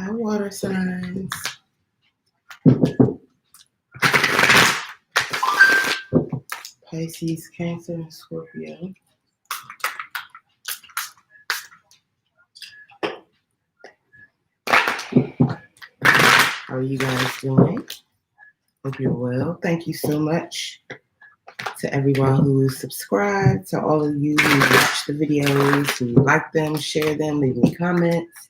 Our water signs. Pisces, Cancer, and Scorpio. How are you guys doing? Hope you're well. Thank you so much to everyone who subscribed, to all of you who watch the videos, who like them, share them, leave me comments.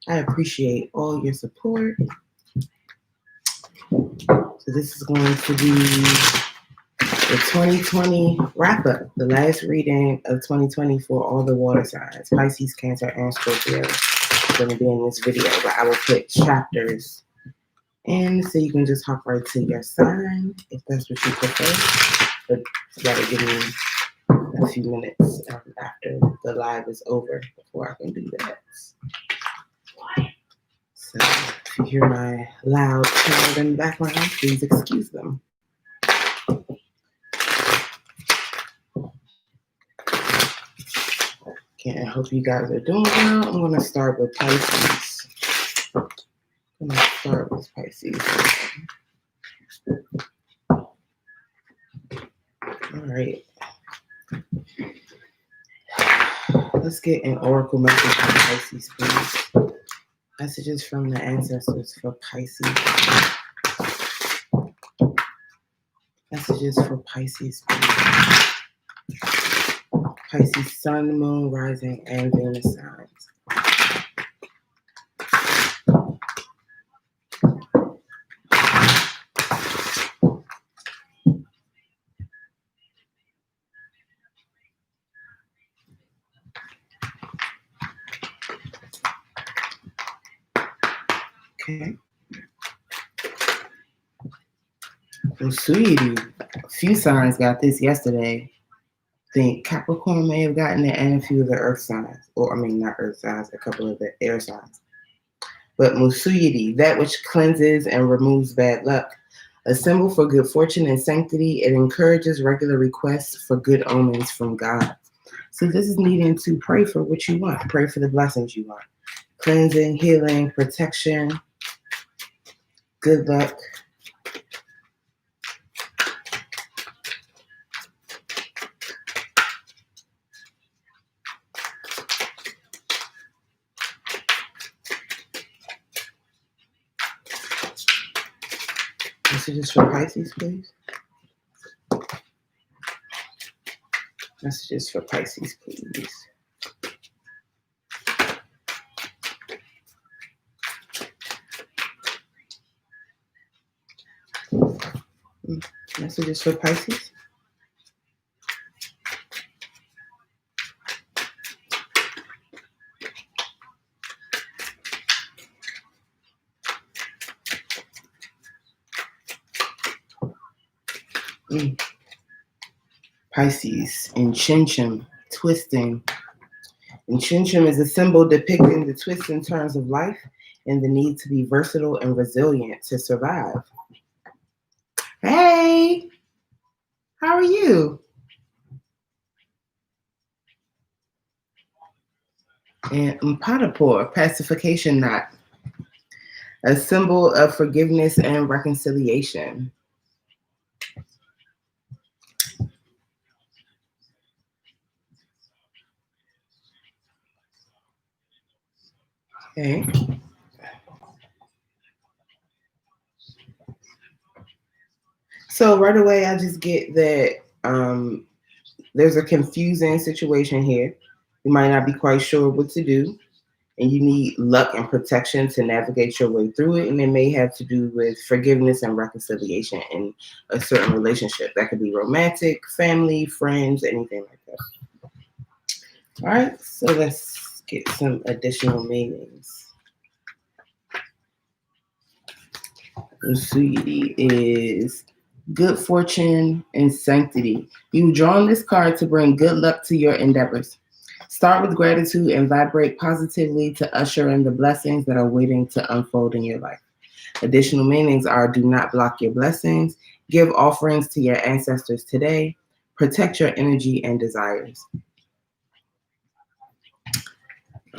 I appreciate all your support. So this is going to be the 2020 wrap-up, the last reading of 2020 for all the water signs, Pisces, Cancer, and Scorpio. It's going to be in this video, but I will put chapters in so you can just hop right to your sign if that's what you prefer. But you got to give me a few minutes after the live is over before I can do that. So if you hear my loud child in the background, please excuse them. Okay, I hope you guys are doing well. I'm going to start with Pisces. All right. Let's get an oracle message from Pisces, please. Messages from the ancestors for Pisces. Messages for Pisces, please. Pisces, Sun, Moon, Rising, and Venus signs. Okay. Well, sweetie, a few signs got this yesterday. I think Capricorn may have gotten it, and a few of the earth signs. Or, I mean, not earth signs, a couple of the air signs. But Musuyidi, that which cleanses and removes bad luck. A symbol for good fortune and sanctity. It encourages regular requests for good omens from God. So this is needing to pray for what you want. Pray for the blessings you want. Cleansing, healing, protection, good luck. Messages for Pisces, please. Messages for Pisces, please. Messages for Pisces. Pisces, Inchinchum, twisting. Inchinchum is a symbol depicting the twists and turns of life and the need to be versatile and resilient to survive. Hey, how are you? And Mpatapur, pacification knot, a symbol of forgiveness and reconciliation. Okay. So right away, I just get that there's a confusing situation here. You might not be quite sure what to do, and you need luck and protection to navigate your way through it. And it may have to do with forgiveness and reconciliation in a certain relationship. That could be romantic, family, friends, anything like that. All right, so let's get some additional meanings. Sweetie is good fortune and sanctity. You've drawn this card to bring good luck to your endeavors. Start with gratitude and vibrate positively to usher in the blessings that are waiting to unfold in your life. Additional meanings are: do not block your blessings, give offerings to your ancestors today, protect your energy and desires.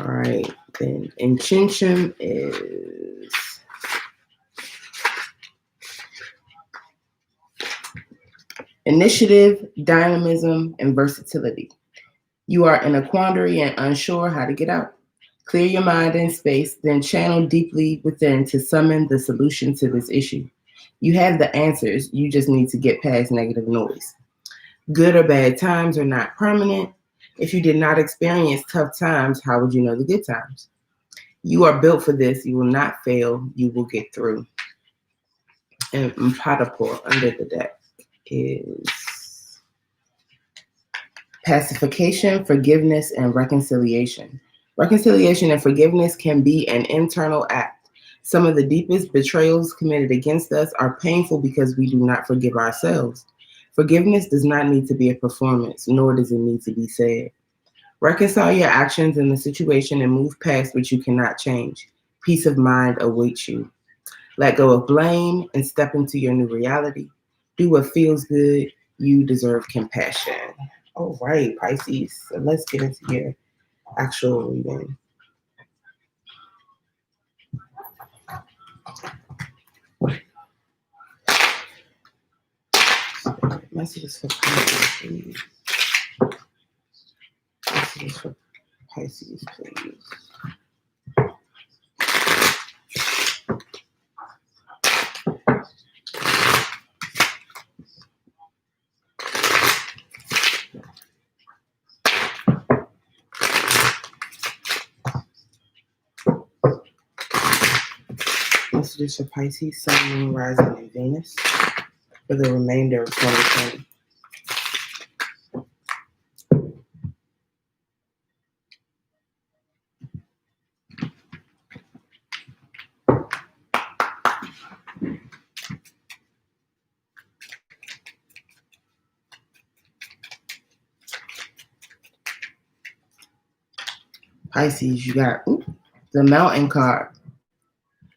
All right, then intention is initiative, dynamism, and versatility. You are in a quandary and unsure how to get out. Clear your mind and space, then channel deeply within to summon the solution to this issue. You have the answers, you just need to get past negative noise. Good or bad times are not permanent. If you did not experience tough times, how would you know the good times? You are built for this. You will not fail. You will get through. And Mpatapur under the deck is pacification, forgiveness, and reconciliation. Reconciliation and forgiveness can be an internal act. Some of the deepest betrayals committed against us are painful because we do not forgive ourselves. Forgiveness does not need to be a performance, nor does it need to be said. Reconcile your actions in the situation and move past what you cannot change. Peace of mind awaits you. Let go of blame and step into your new reality. Do what feels good. You deserve compassion. All right, Pisces. So let's get into your actual reading. Messages for Pisces, please. Messages for Pisces, please. Messages for Pisces, Sun, Moon, Rising, and Venus for the remainder of 2020. Pisces, you got the Mountain card.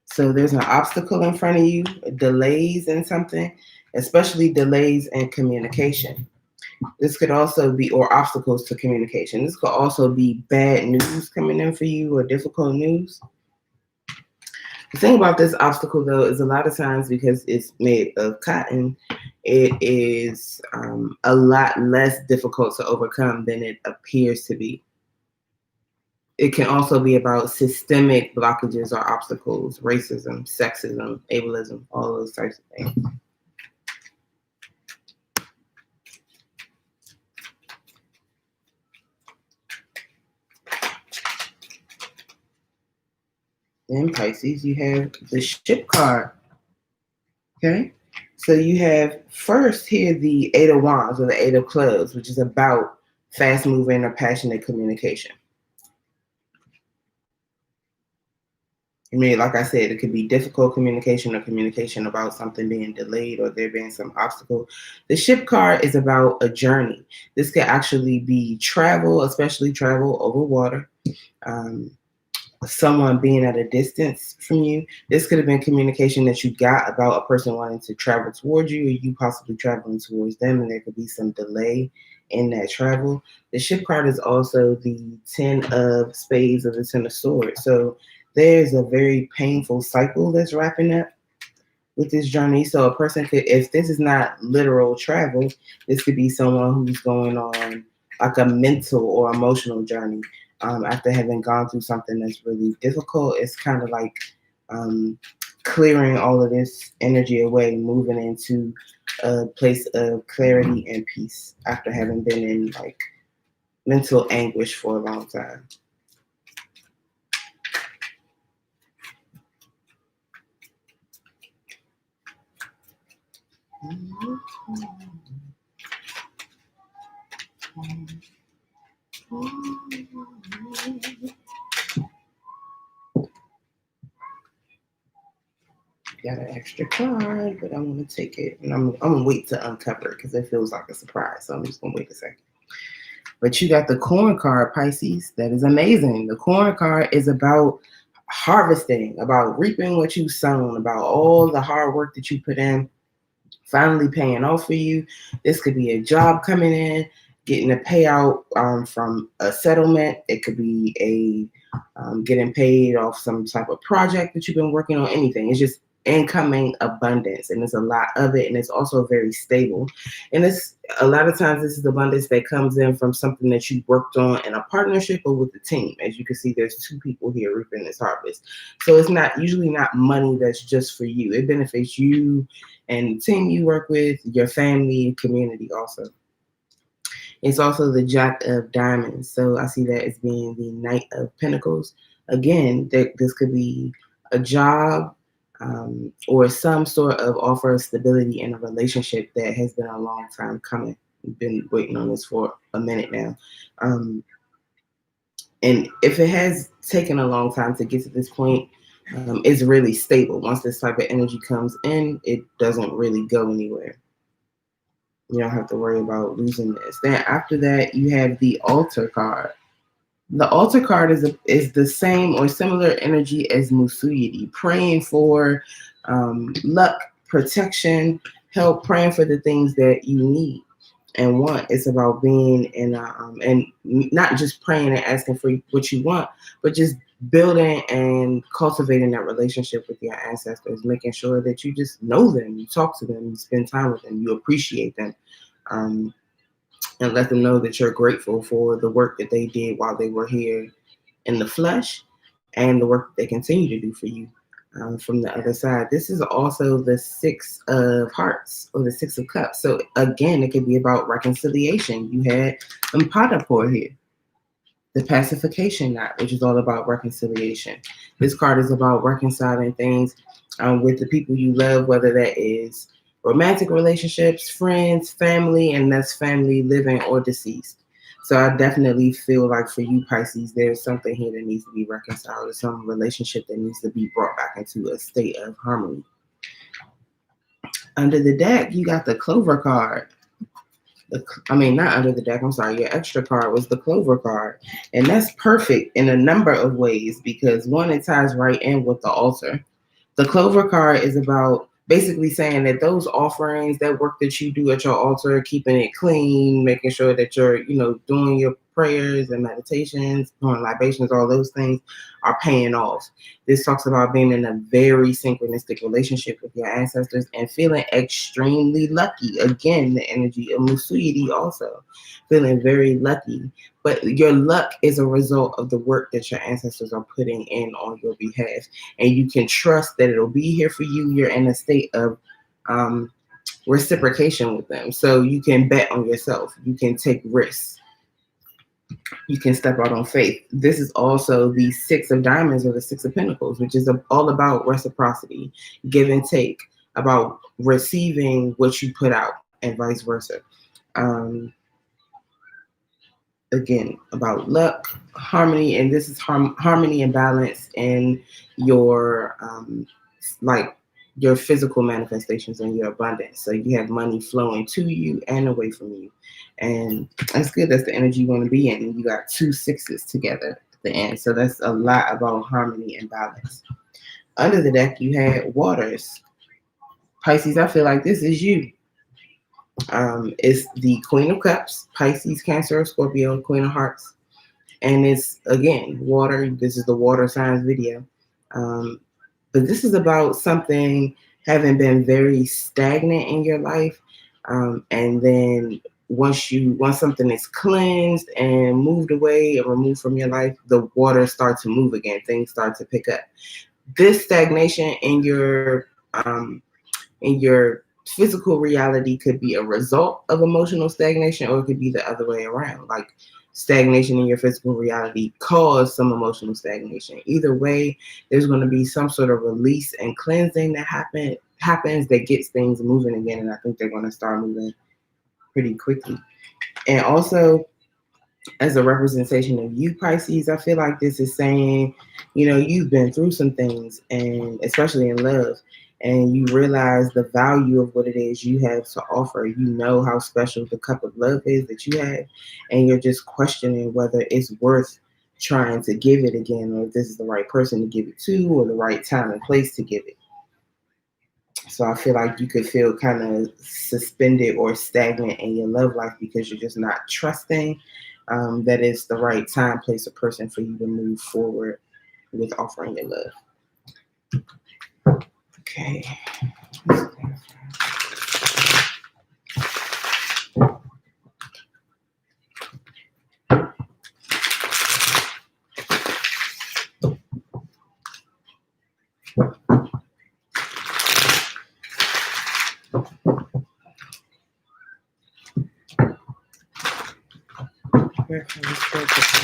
So there's an obstacle in front of you, delays in something, especially delays in communication. This could also be, or obstacles to communication. This could also be bad news coming in for you or difficult news. The thing about this obstacle, though, is a lot of times because it's made of cotton, it is a lot less difficult to overcome than it appears to be. It can also be about systemic blockages or obstacles, racism, sexism, ableism, all those types of things. In Pisces, you have the Ship card. Okay? So you have first here the Eight of Wands or the Eight of Clubs, which is about fast-moving or passionate communication. I mean, like I said, it could be difficult communication or communication about something being delayed or there being some obstacle. The Ship card is about a journey. This could actually be travel, especially travel over water. Someone being at a distance from you. This could have been communication that you got about a person wanting to travel towards you or you possibly traveling towards them, and there could be some delay in that travel. The Ship card is also the 10 of Spades or the 10 of Swords. So there's a very painful cycle that's wrapping up with this journey. So a person could, if this is not literal travel, this could be someone who's going on like a mental or emotional journey. After having gone through something that's really difficult, it's kind of like clearing all of this energy away, moving into a place of clarity and peace after having been in like mental anguish for a long time. Got an extra card, but I'm gonna take it and I'm gonna wait to uncover it because it feels like a surprise. So I'm just gonna wait a second. But you got the Corn card, Pisces. That is amazing. The Corn card is about harvesting, about reaping what you've sown, about all the hard work that you put in, finally paying off for you. This could be a job coming in, getting a payout from a settlement. It could be a getting paid off some type of project that you've been working on, anything. It's just incoming abundance, and there's a lot of it, and it's also very stable. And it's a lot of times this is abundance that comes in from something that you worked on in a partnership or with the team. As you can see, there's two people here reaping this harvest. So it's not usually not money that's just for you. It benefits you and the team you work with, your family, community also. It's also the Jack of Diamonds. So I see that as being the Knight of Pentacles. Again, this could be a job or some sort of offer of stability in a relationship that has been a long time coming. We've been waiting on this for a minute now. And if it has taken a long time to get to this point, it's really stable. Once this type of energy comes in, it doesn't really go anywhere. You don't have to worry about losing this. Then after that, you have the Altar card. The Altar card is the same or similar energy as Musuyidi, praying for luck, protection, help, praying for the things that you need and want. It's about being in and not just praying and asking for what you want, but just building and cultivating that relationship with your ancestors, making sure that you just know them, you talk to them, you spend time with them, you appreciate them, and let them know that you're grateful for the work that they did while they were here in the flesh and the work that they continue to do for you from the other side. This is also the Six of Hearts or the Six of Cups. So again, it could be about reconciliation. You had Mpadapur here, the pacification knot, which is all about reconciliation. This card is about reconciling things with the people you love, whether that is romantic relationships, friends, family, and that's family living or deceased. So I definitely feel like for you, Pisces, there's something here that needs to be reconciled, or some relationship that needs to be brought back into a state of harmony. Under the deck, you got the Clover card. Not under the deck, I'm sorry, your extra card was the Clover card. And that's perfect in a number of ways because one, it ties right in with the altar. The Clover card is about basically saying that those offerings, that work that you do at your altar, keeping it clean, making sure that you're, doing your prayers and meditations, doing libations, all those things are paying off. This talks about being in a very synchronistic relationship with your ancestors and feeling extremely lucky. Again, the energy of Musuyidi also, feeling very lucky. But your luck is a result of the work that your ancestors are putting in on your behalf. And you can trust that it'll be here for you. You're in a state of reciprocation with them. So you can bet on yourself. You can take risks. You can step out on faith. This is also the Six of Diamonds or the Six of Pentacles, which is all about reciprocity, give and take, about receiving what you put out and vice versa. Again, about luck, harmony, and this is harmony and balance in your your physical manifestations and your abundance. So you have money flowing to you and away from you. And that's good. That's the energy you want to be in. And you got two sixes together at the end. So that's a lot about harmony and balance. Under the deck, you had Waters. Pisces, I feel like this is you. It's the Queen of Cups, Pisces, Cancer, Scorpio, Queen of Hearts. And it's, again, water. This is the water signs video. But this is about something having been very stagnant in your life. And then once something is cleansed and moved away or removed from your life, the water starts to move again. Things start to pick up. This stagnation in your physical reality could be a result of emotional stagnation, or it could be the other way around. Like stagnation in your physical reality caused some emotional stagnation. Either way, there's going to be some sort of release and cleansing that happens that gets things moving again. And I think they're going to start moving pretty quickly. And also, as a representation of you, Pisces, I feel like this is saying, you've been through some things, and especially in love, and you realize the value of what it is you have to offer. You know how special the cup of love is that you have, and you're just questioning whether it's worth trying to give it again, or if this is the right person to give it to, or the right time and place to give it. So I feel like you could feel kind of suspended or stagnant in your love life because you're just not trusting that it's the right time, place, or person for you to move forward with offering your love. Okay. Where can we start this?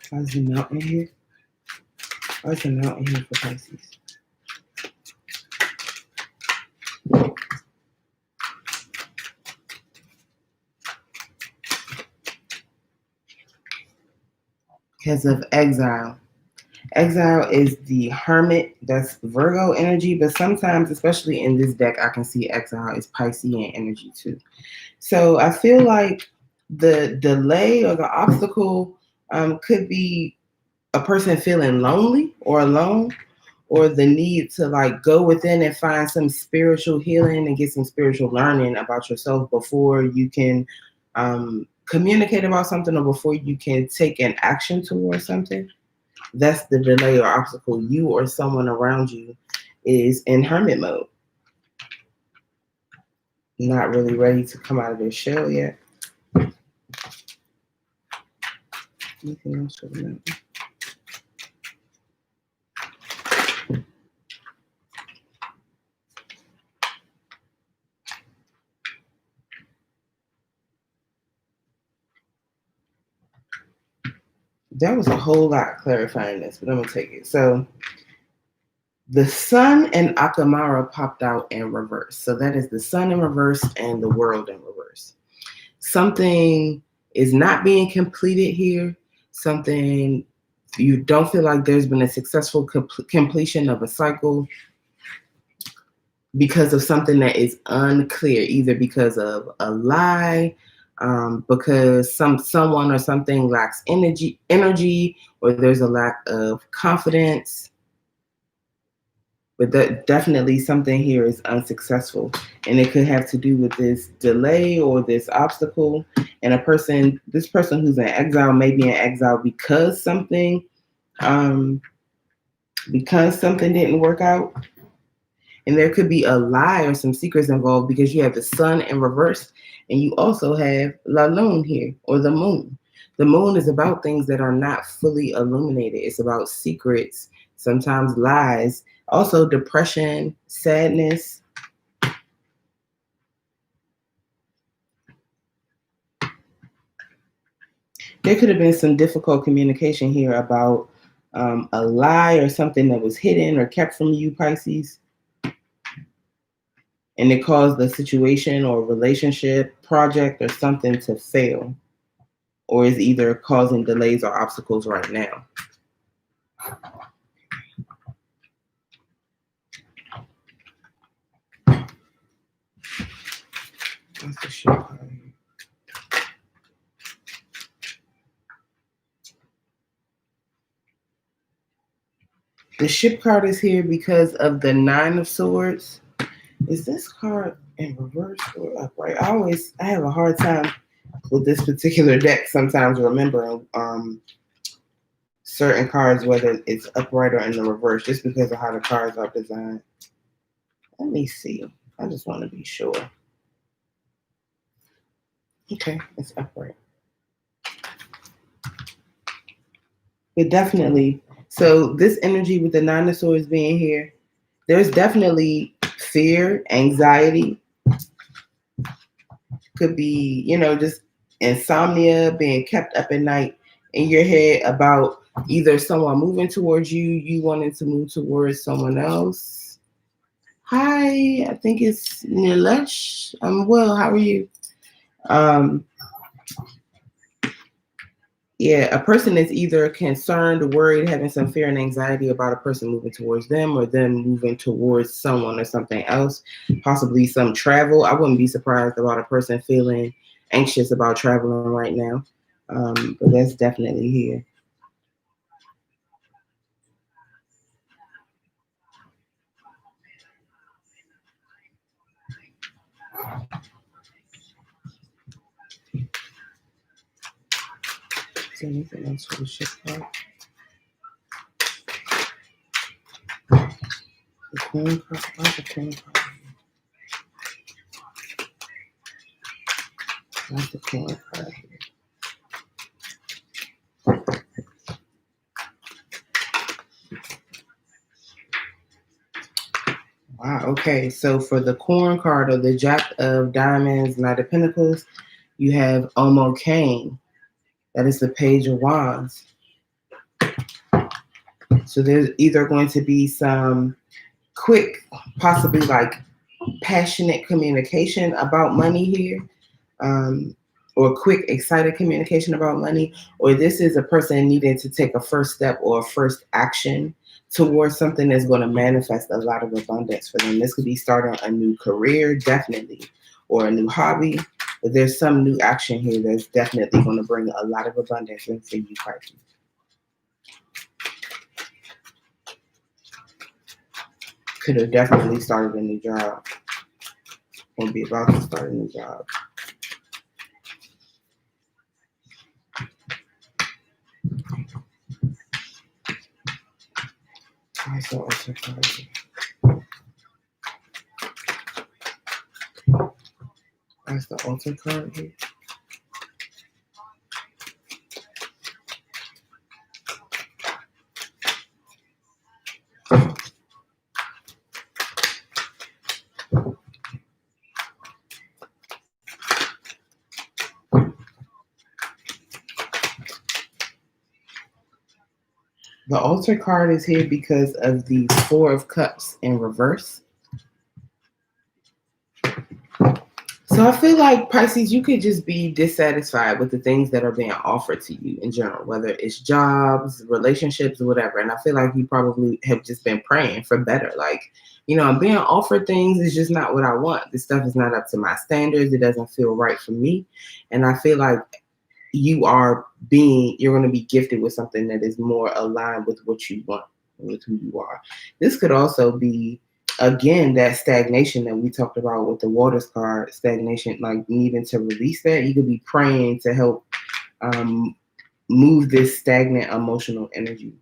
Why is the mountain here? Why is the mountain here for Pisces? Because of exile. Exile is the hermit. That's Virgo energy, but sometimes, especially in this deck, I can see exile is Piscean energy too. So I feel like the delay or the obstacle could be a person feeling lonely or alone, or the need to like go within and find some spiritual healing and get some spiritual learning about yourself before you can communicate about something, or before you can take an action towards something. That's the delay or obstacle. You or someone around you is in hermit mode, not really ready to come out of their shell yet. Anything else for the mountain? That was a whole lot clarifying this, but I'm gonna take it. So the sun and Akamara popped out in reverse. So that is the sun in reverse and the world in reverse. Something is not being completed here. Something you don't feel like there's been a successful completion of a cycle because of something that is unclear, either because of a lie, because someone or something lacks energy, or there's a lack of confidence. But that definitely something here is unsuccessful, and it could have to do with this delay or this obstacle. And this person who's in exile may be in exile because something didn't work out. And there could be a lie or some secrets involved because you have the sun in reverse, and you also have La Lune here, or the moon. The moon is about things that are not fully illuminated. It's about secrets, sometimes lies, also depression, sadness. There could have been some difficult communication here about a lie or something that was hidden or kept from you, Pisces. And it caused the situation or relationship, project, or something to fail, or is either causing delays or obstacles right now. What's the ship card? The ship card is here because of the 9 of Swords. Is this card in reverse or upright? I have a hard time with this particular deck sometimes remembering certain cards, whether it's upright or in the reverse, just because of how the cards are designed. Let me see. I just want to be sure. Okay, it's upright. But definitely, so this energy with the 9 of Swords being here, there's definitely fear, anxiety. Could be, just insomnia, being kept up at night in your head about either someone moving towards you, you wanting to move towards someone else. Hi, I think it's Nilesh. I'm well. How are you? Yeah, a person is either concerned, worried, having some fear and anxiety about a person moving towards them or them moving towards someone or something else, possibly some travel. I wouldn't be surprised about a person feeling anxious about traveling right now, but that's definitely here. Is there anything else for the ship card? The queen card. Why's the queen card? Why's the queen card? Wow. Okay. So for the corn card or the Jack of Diamonds, Knight of Pentacles, you have Omo Kane. That is the Page of Wands. So there's either going to be some quick, possibly like passionate communication about money here, or quick, excited communication about money, or this is a person needing to take a first step or a first action towards something that's going to manifest a lot of abundance for them. This could be starting a new career, definitely, or a new hobby. But there's some new action here that's definitely going to bring a lot of abundance into you, Pisces. Could have definitely started a new job or be about to start a new job. That's the altar card here. That's the altar card here. The altar card is here because of the Four of Cups in reverse. So I feel like, Pisces, you could just be dissatisfied with the things that are being offered to you in general, whether it's jobs, relationships, whatever. And I feel like you probably have just been praying for better. Like, I'm being offered things is just not what I want. This stuff is not up to my standards. It doesn't feel right for me. And I feel like you're going to be gifted with something that is more aligned with what you want, with who you are. This could also be, again, that stagnation that we talked about with the Waters card, stagnation, like needing to release that. You could be praying to help move this stagnant emotional energy.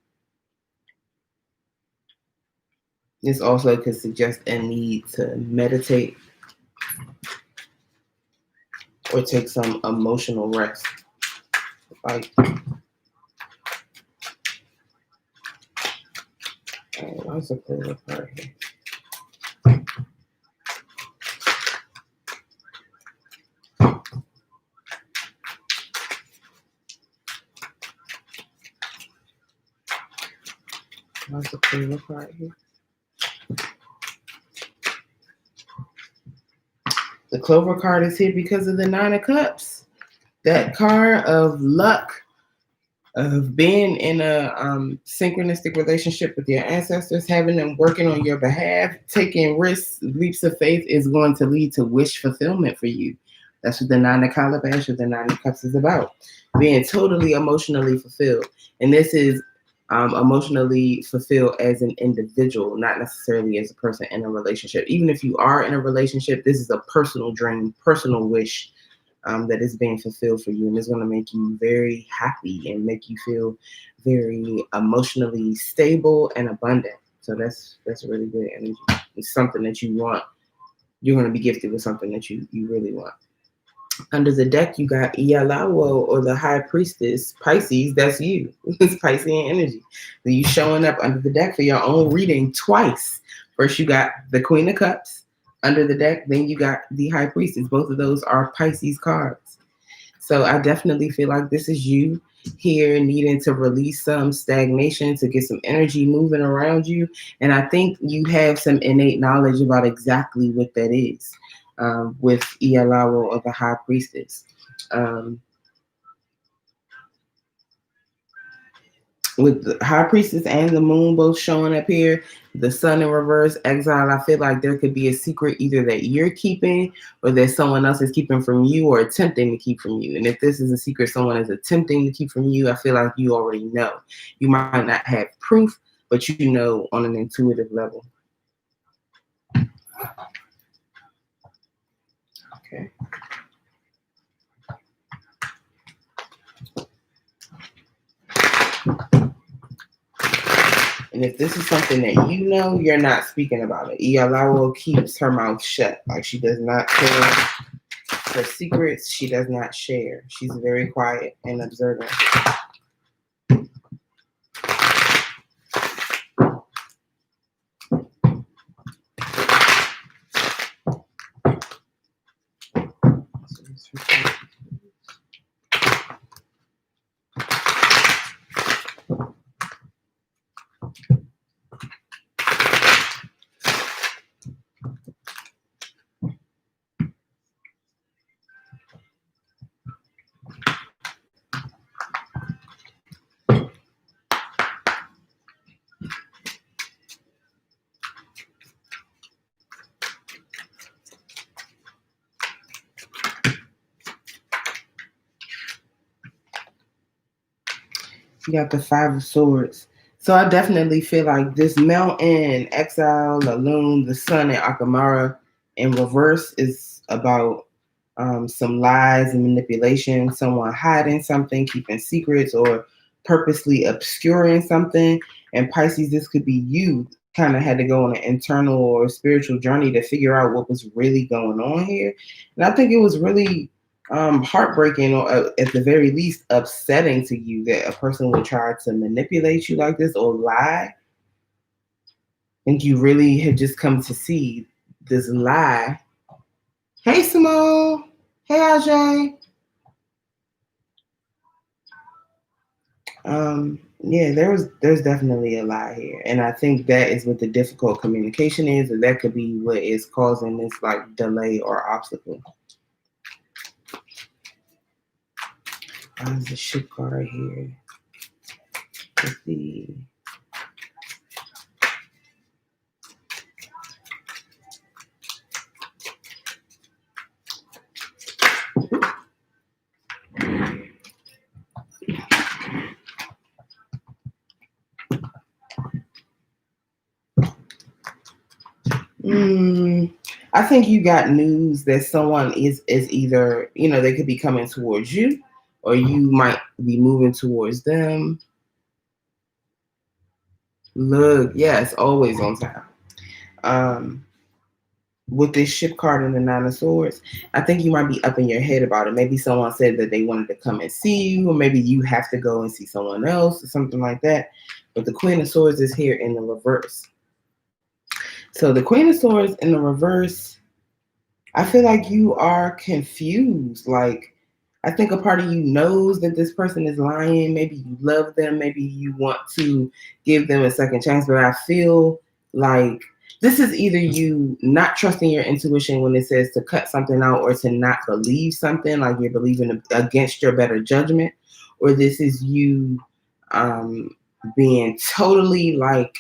This also could suggest a need to meditate or take some emotional rest. Like, what's a clear card here? What's the clear card here? The Clover card is here because of the Nine of Cups. That card of luck, of being in a synchronistic relationship with your ancestors, having them working on your behalf, taking risks, leaps of faith is going to lead to wish fulfillment for you. That's what the Nine of Calabash or the Nine of Cups is about. Being totally emotionally fulfilled. And this is emotionally fulfilled as an individual, not necessarily as a person in a relationship. Even if you are in a relationship, this is a personal dream, personal wish that is being fulfilled for you, and it's going to make you very happy and make you feel very emotionally stable and abundant. So that's really good energy. It's something that you want. You're going to be gifted with something that you really want. Under the deck, you got Ialawo, or the High Priestess. Pisces, that's you. It's Piscean energy. So you showing up under the deck for your own reading twice. First, you got the Queen of Cups under the deck. Then you got the High Priestess. Both of those are Pisces cards. So I definitely feel like this is you here needing to release some stagnation, to get some energy moving around you. And I think you have some innate knowledge about exactly what that is. With Ialawo, or the High Priestess. with the High Priestess and the Moon both showing up here, the Sun in reverse, exile, I feel like there could be a secret either that you're keeping or that someone else is keeping from you or attempting to keep from you. And if this is a secret someone is attempting to keep from you, I feel like you already know. You might not have proof, but you know on an intuitive level. Okay. And if this is something that you know, you're not speaking about it. Iyalawo keeps her mouth shut. Like she does not tell her secrets. She does not share. She's very quiet and observant. You got the Five of Swords. So I definitely feel like this mountain, exile, the loon, the sun, and Akamara in reverse is about some lies and manipulation, someone hiding something, keeping secrets, or purposely obscuring something. And Pisces, this could be you kind of had to go on an internal or spiritual journey to figure out what was really going on here. And I think it was really heartbreaking or at the very least upsetting to you that a person would try to manipulate you like this or lie. I think you really had just come to see this lie. Hey, Simone. Hey, Ajay. Yeah, there's definitely a lie here. And I think that is what the difficult communication is, and that could be what is causing this like delay or obstacle. There's a ship card here. Let's see. I think you got news that someone is either, they could be coming towards you or you might be moving towards them. Look, yes, always on time. With this ship card and the Nine of Swords, I think you might be up in your head about it. Maybe someone said that they wanted to come and see you, or maybe you have to go and see someone else or something like that. But the Queen of Swords is here in the reverse. So the Queen of Swords in the reverse, I feel like you are confused. Like, I think a part of you knows that this person is lying. Maybe you love them. Maybe you want to give them a second chance. But I feel like this is either you not trusting your intuition when it says to cut something out or to not believe something, like you're believing against your better judgment, or this is you being totally like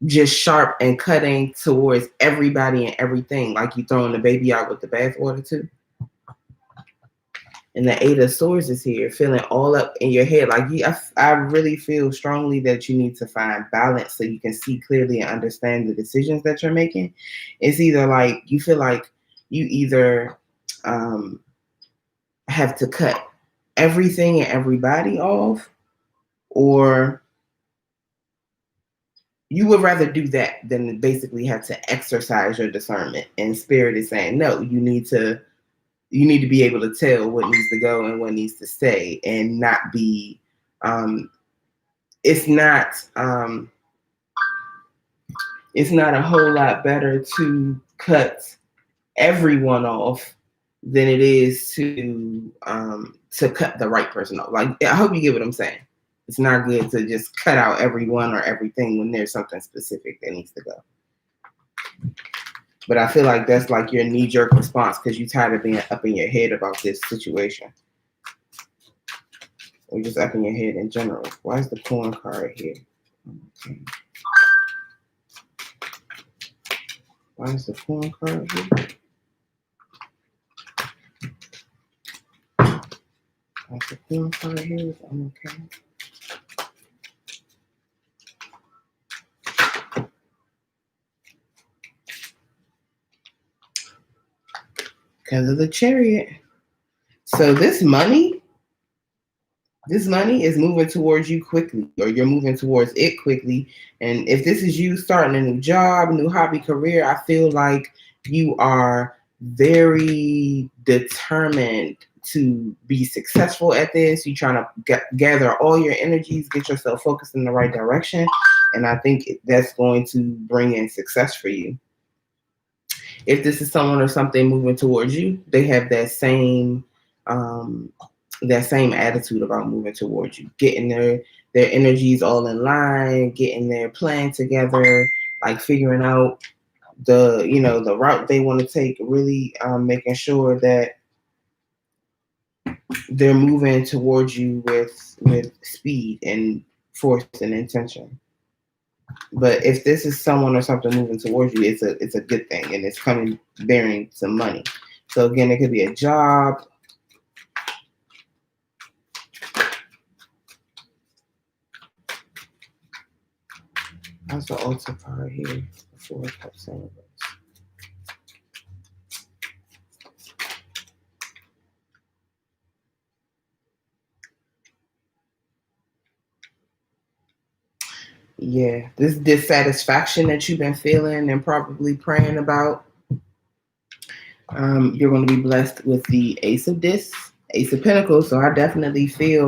just sharp and cutting towards everybody and everything, like you throwing the baby out with the bathwater too. And the Eight of Swords is here, feeling all up in your head. Like I really feel strongly that you need to find balance so you can see clearly and understand the decisions that you're making. It's either like you feel like you either have to cut everything and everybody off, or you would rather do that than basically have to exercise your discernment. And Spirit is saying, no, you need to be able to tell what needs to go and what needs to stay, and not be it's not a whole lot better to cut everyone off than it is to cut the right person off. Like, I hope you get what I'm saying. It's not good to just cut out everyone or everything when there's something specific that needs to go. But I feel like that's like your knee-jerk response because you're tired of being up in your head about this situation. or just up in your head in general. Why is the corn card here? Okay. Why is the corn card here? Why is the corn card here? I'm okay. Because of the Chariot. So this money is moving towards you quickly, or you're moving towards it quickly. And if this is you starting a new job, new hobby, career, I feel like you are very determined to be successful at this. You're trying to gather all your energies, get yourself focused in the right direction. And I think that's going to bring in success for you. If this is someone or something moving towards you, they have that same attitude about moving towards you, getting their energies all in line, getting their plan together, like figuring out the route they want to take, really making sure that they're moving towards you with speed and force and intention. But if this is someone or something moving towards you, it's a good thing, and it's coming bearing some money. So again, it could be a job. How's the altar card here? Four of Cups in reverse. Yeah, this dissatisfaction that you've been feeling and probably praying about. You're going to be blessed with the Ace of Discs, Ace of Pentacles. So I definitely feel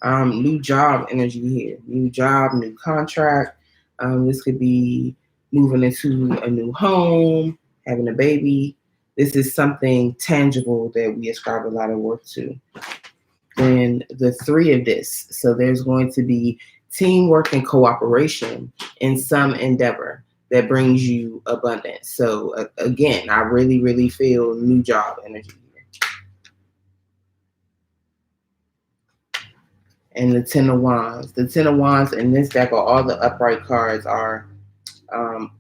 new job energy here. New job, new contract. This could be moving into a new home, having a baby. This is something tangible that we ascribe a lot of worth to. Then the Three of Discs. So there's going to be teamwork and cooperation in some endeavor that brings you abundance. So again, I really, really feel new job energy here. And the Ten of Wands. The Ten of Wands in this deck, or all the upright cards, are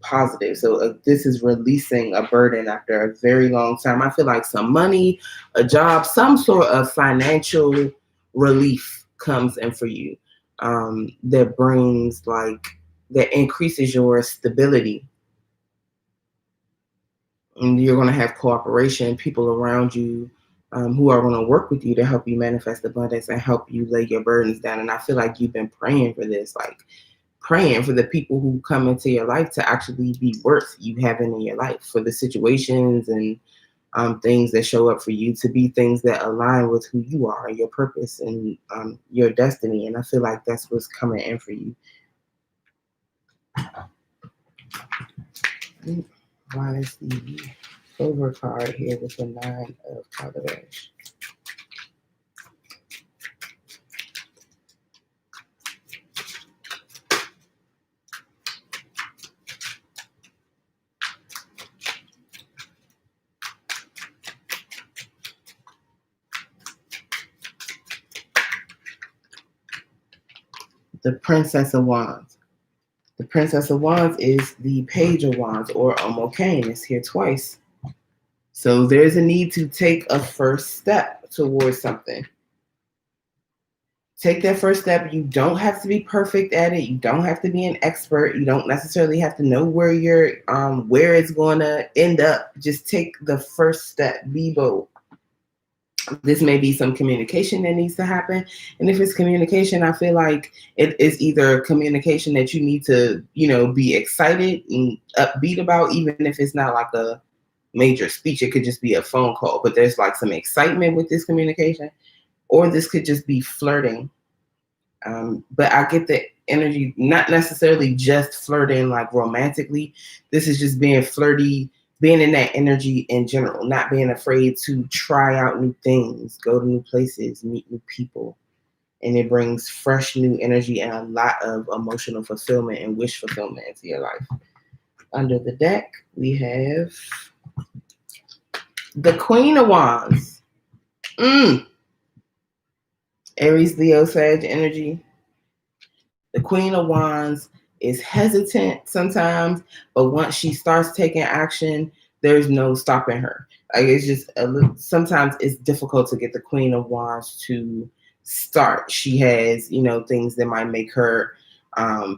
positive. So this is releasing a burden after a very long time. I feel like some money, a job, some sort of financial relief comes in for you that brings that increases your stability. And you're going to have cooperation, people around you who are going to work with you to help you manifest abundance and help you lay your burdens down. And I feel like you've been praying for this, praying for the people who come into your life to actually be worth you having in your life, for the situations and things that show up for you to be things that align with who you are, your purpose, and your destiny. And I feel like that's what's coming in for you. Why is the over card here with the Nine of Calabash? The Princess of Wands. The Princess of Wands is the Page of Wands, or Omokane. It's here twice. So there's a need to take a first step towards something. Take that first step. You don't have to be perfect at it. You don't have to be an expert. You don't necessarily have to know where where it's going to end up. Just take the first step. Be bold. This may be some communication that needs to happen. And if it's communication, I feel like it is either communication that you need to, be excited and upbeat about, even if it's not like a major speech. It could just be a phone call, but there's some excitement with this communication. Or this could just be flirting. But I get the energy, not necessarily just flirting romantically. This is just being flirty, being in that energy in general, not being afraid to try out new things, go to new places, meet new people. And it brings fresh new energy and a lot of emotional fulfillment and wish fulfillment into your life. Under the deck, we have the Queen of Wands. Aries, Leo, Sag energy. The Queen of Wands is hesitant sometimes, but once she starts taking action, there's no stopping her. Like it's just sometimes it's difficult to get the Queen of Wands to start. She has, things that might make her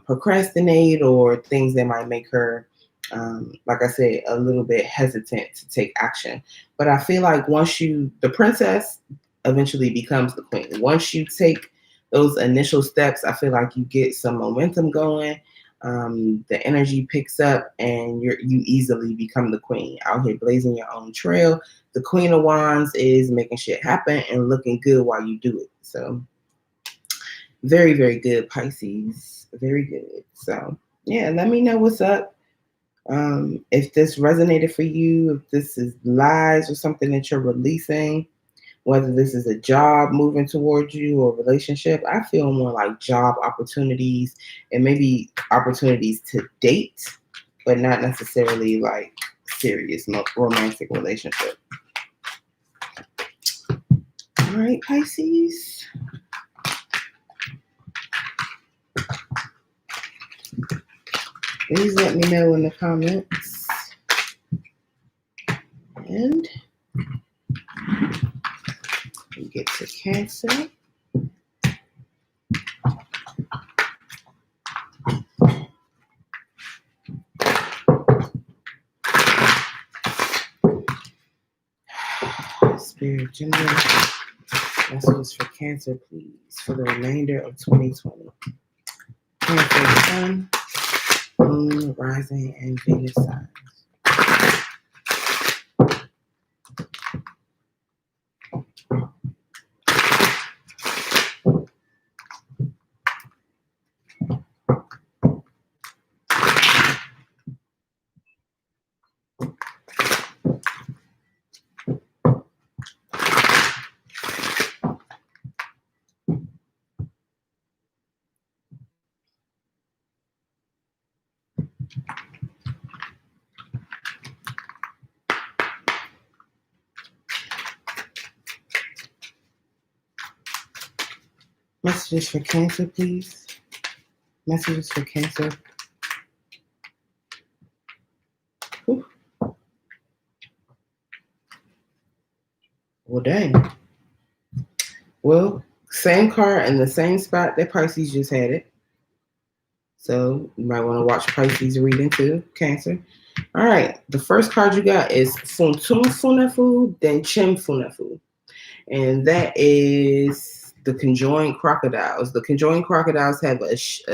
procrastinate, or things that might make her, like I said, a little bit hesitant to take action. But I feel like the princess eventually becomes the queen. Once you take those initial steps, I feel like you get some momentum going. The energy picks up, and you easily become the queen, out here blazing your own trail. The Queen of Wands is making shit happen and looking good while you do it. So very, very good, Pisces. Very good. So yeah, let me know what's up. If this resonated for you, if this is lies or something that you're releasing, whether this is a job moving towards you or relationship. I feel more like job opportunities and maybe opportunities to date, but not necessarily like serious romantic relationship. All right, Pisces. Please let me know in the comments. And we get to Cancer. Spirit General, messages for Cancer, please, for the remainder of 2020. Cancer Sun, Moon, Rising, and Venus signs. Messages for Cancer, please. Messages for Cancer. Whew. Well, dang. Well, same card in the same spot that Pisces just had it. So you might want to watch Pisces reading too, Cancer. All right. The first card you got is Funtum Funafu, then Chim Funafu. And that is the conjoined crocodiles. The conjoined crocodiles have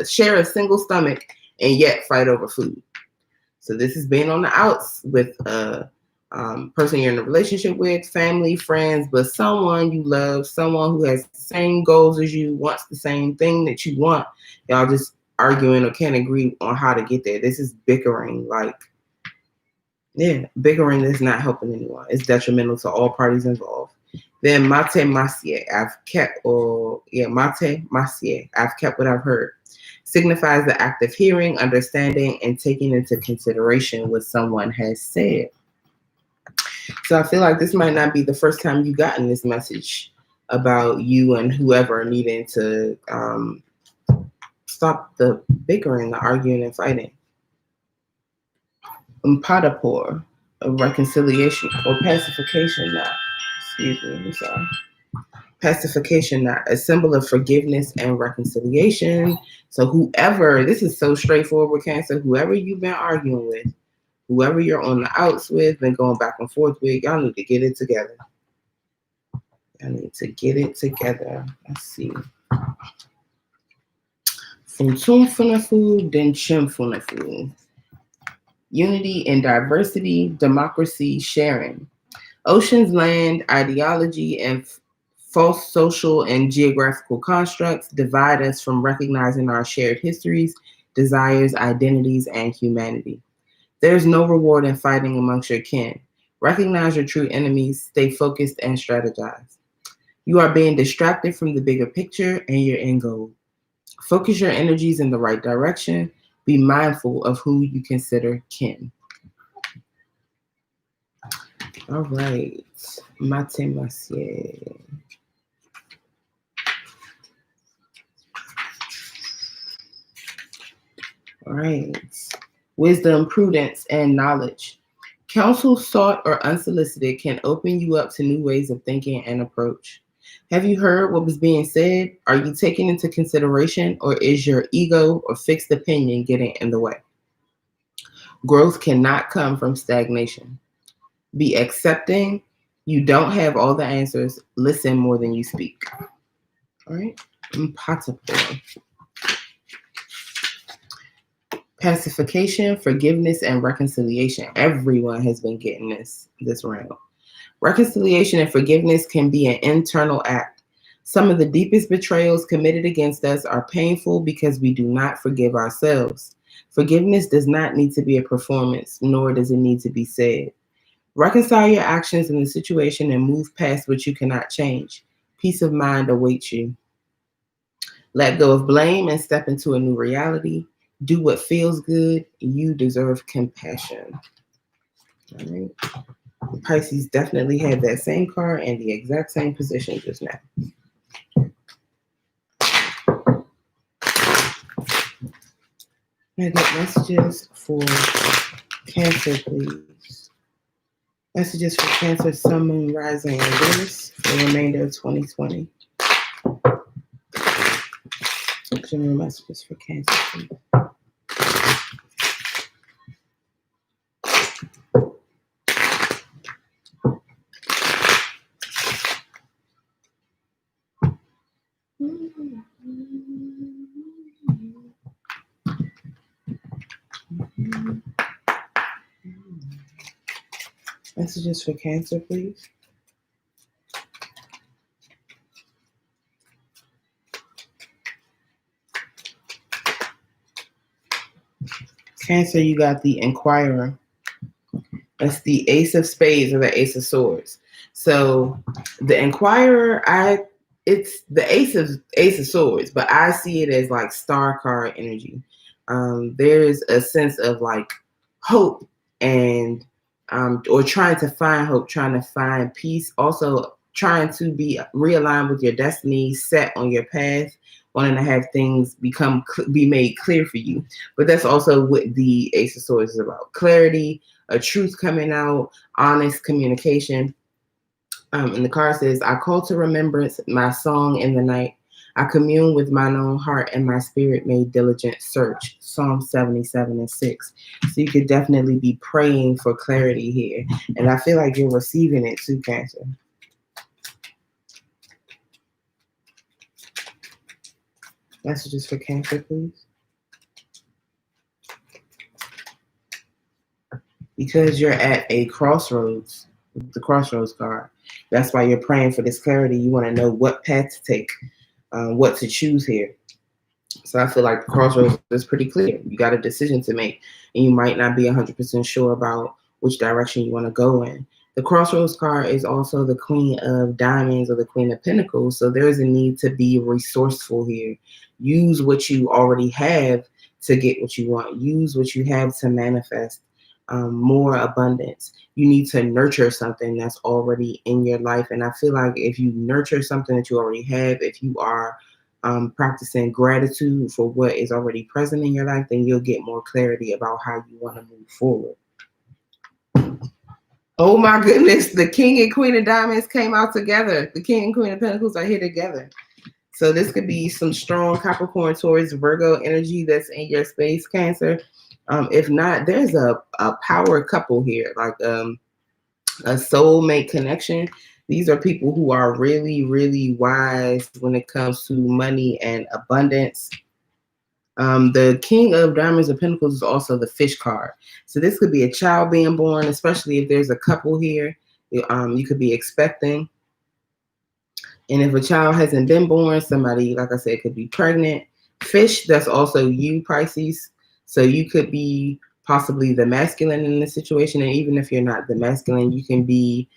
share a single stomach and yet fight over food. So this is being on the outs with a person you're in a relationship with, family, friends, but someone you love, someone who has the same goals as you, wants the same thing that you want. Y'all just arguing or can't agree on how to get there. This is bickering. Bickering is not helping anyone. It's detrimental to all parties involved. Then mate masie, I've kept what I've heard. Signifies the act of hearing, understanding, and taking into consideration what someone has said. So I feel like this might not be the first time you've gotten this message about you and whoever needing to stop the bickering, the arguing, and fighting. Padapur, a reconciliation or pacification knot. Excuse me, I'm sorry. Pacification knot, a symbol of forgiveness and reconciliation. So whoever, this is so straightforward, Cancer, whoever you've been arguing with, whoever you're on the outs with, been going back and forth with, y'all need to get it together. Y'all need to get it together. Let's see. Funtum Funafu, then Chim Funafu. Unity and diversity, democracy, sharing. Oceans, land, ideology, and false social and geographical constructs divide us from recognizing our shared histories, desires, identities, and humanity. There is no reward in fighting amongst your kin. Recognize your true enemies, stay focused, and strategize. You are being distracted from the bigger picture, and your end goal. Focus your energies in the right direction. Be mindful of who you consider kin. All right. Mate Masie. All right. Wisdom, prudence, and knowledge. Counsel sought or unsolicited can open you up to new ways of thinking and approach. Have you heard what was being said? Are you taking into consideration, or is your ego or fixed opinion getting in the way? Growth cannot come from stagnation. Be accepting. You don't have all the answers. Listen more than you speak. All right. Impossible. Pacification, forgiveness, and reconciliation. Everyone has been getting this round. Reconciliation and forgiveness can be an internal act. Some of the deepest betrayals committed against us are painful because we do not forgive ourselves. Forgiveness does not need to be a performance, nor does it need to be said. Reconcile your actions in the situation and move past what you cannot change. Peace of mind awaits you. Let go of blame and step into a new reality. Do what feels good. You deserve compassion. All right. Pisces definitely had that same card and the exact same position just now. I get messages for Cancer, please. Messages for Cancer, Sun, Moon, Rising, and Venus for the remainder of 2020. General messages for Cancer, please. Messages for Cancer, please. Cancer, you got the Inquirer. That's the Ace of Spades or the Ace of Swords. So the Inquirer, it's the Ace of Swords, but I see it as like star card energy. There's a sense of like hope and or trying to find hope, trying to find peace, also trying to be realigned with your destiny, set on your path, wanting to have things be made clear for you. But that's also what the Ace of Swords is about: clarity, a truth coming out, honest communication. And the card says, I call to remembrance my song in the night. I commune with mine own heart, and my spirit made diligent search. Psalm 77:6. So you could definitely be praying for clarity here. And I feel like you're receiving it too, Cancer. Messages for Cancer, please. Because you're at a crossroads, the crossroads card. That's why you're praying for this clarity. You want to know what path to take, what to choose here. So I feel like the crossroads is pretty clear. You got a decision to make, and you might not be 100% sure about which direction you want to go in. The crossroads card is also the Queen of Diamonds or the Queen of Pentacles. So there's a need to be resourceful here. Use what you already have to get what you want. Use what you have to manifest more abundance. You need to nurture something that's already in your life. And I feel like if you nurture something that you already have, if you are practicing gratitude for what is already present in your life, then you'll get more clarity about how you want to move forward. Oh my goodness, the King and Queen of Diamonds came out together. The King and Queen of Pentacles are here together. So this could be some strong Capricorn, Taurus, Virgo energy that's in your space, Cancer. If not, there's a power couple here, like a soulmate connection. These are people who are really, really wise when it comes to money and abundance. The King of Diamonds and Pentacles is also the Fish card. So this could be a child being born, especially if there's a couple here. You could be expecting. And if a child hasn't been born, somebody, like I said, could be pregnant. Fish, that's also you, Pisces. So you could be possibly the masculine in this situation. And even if you're not the masculine, you can be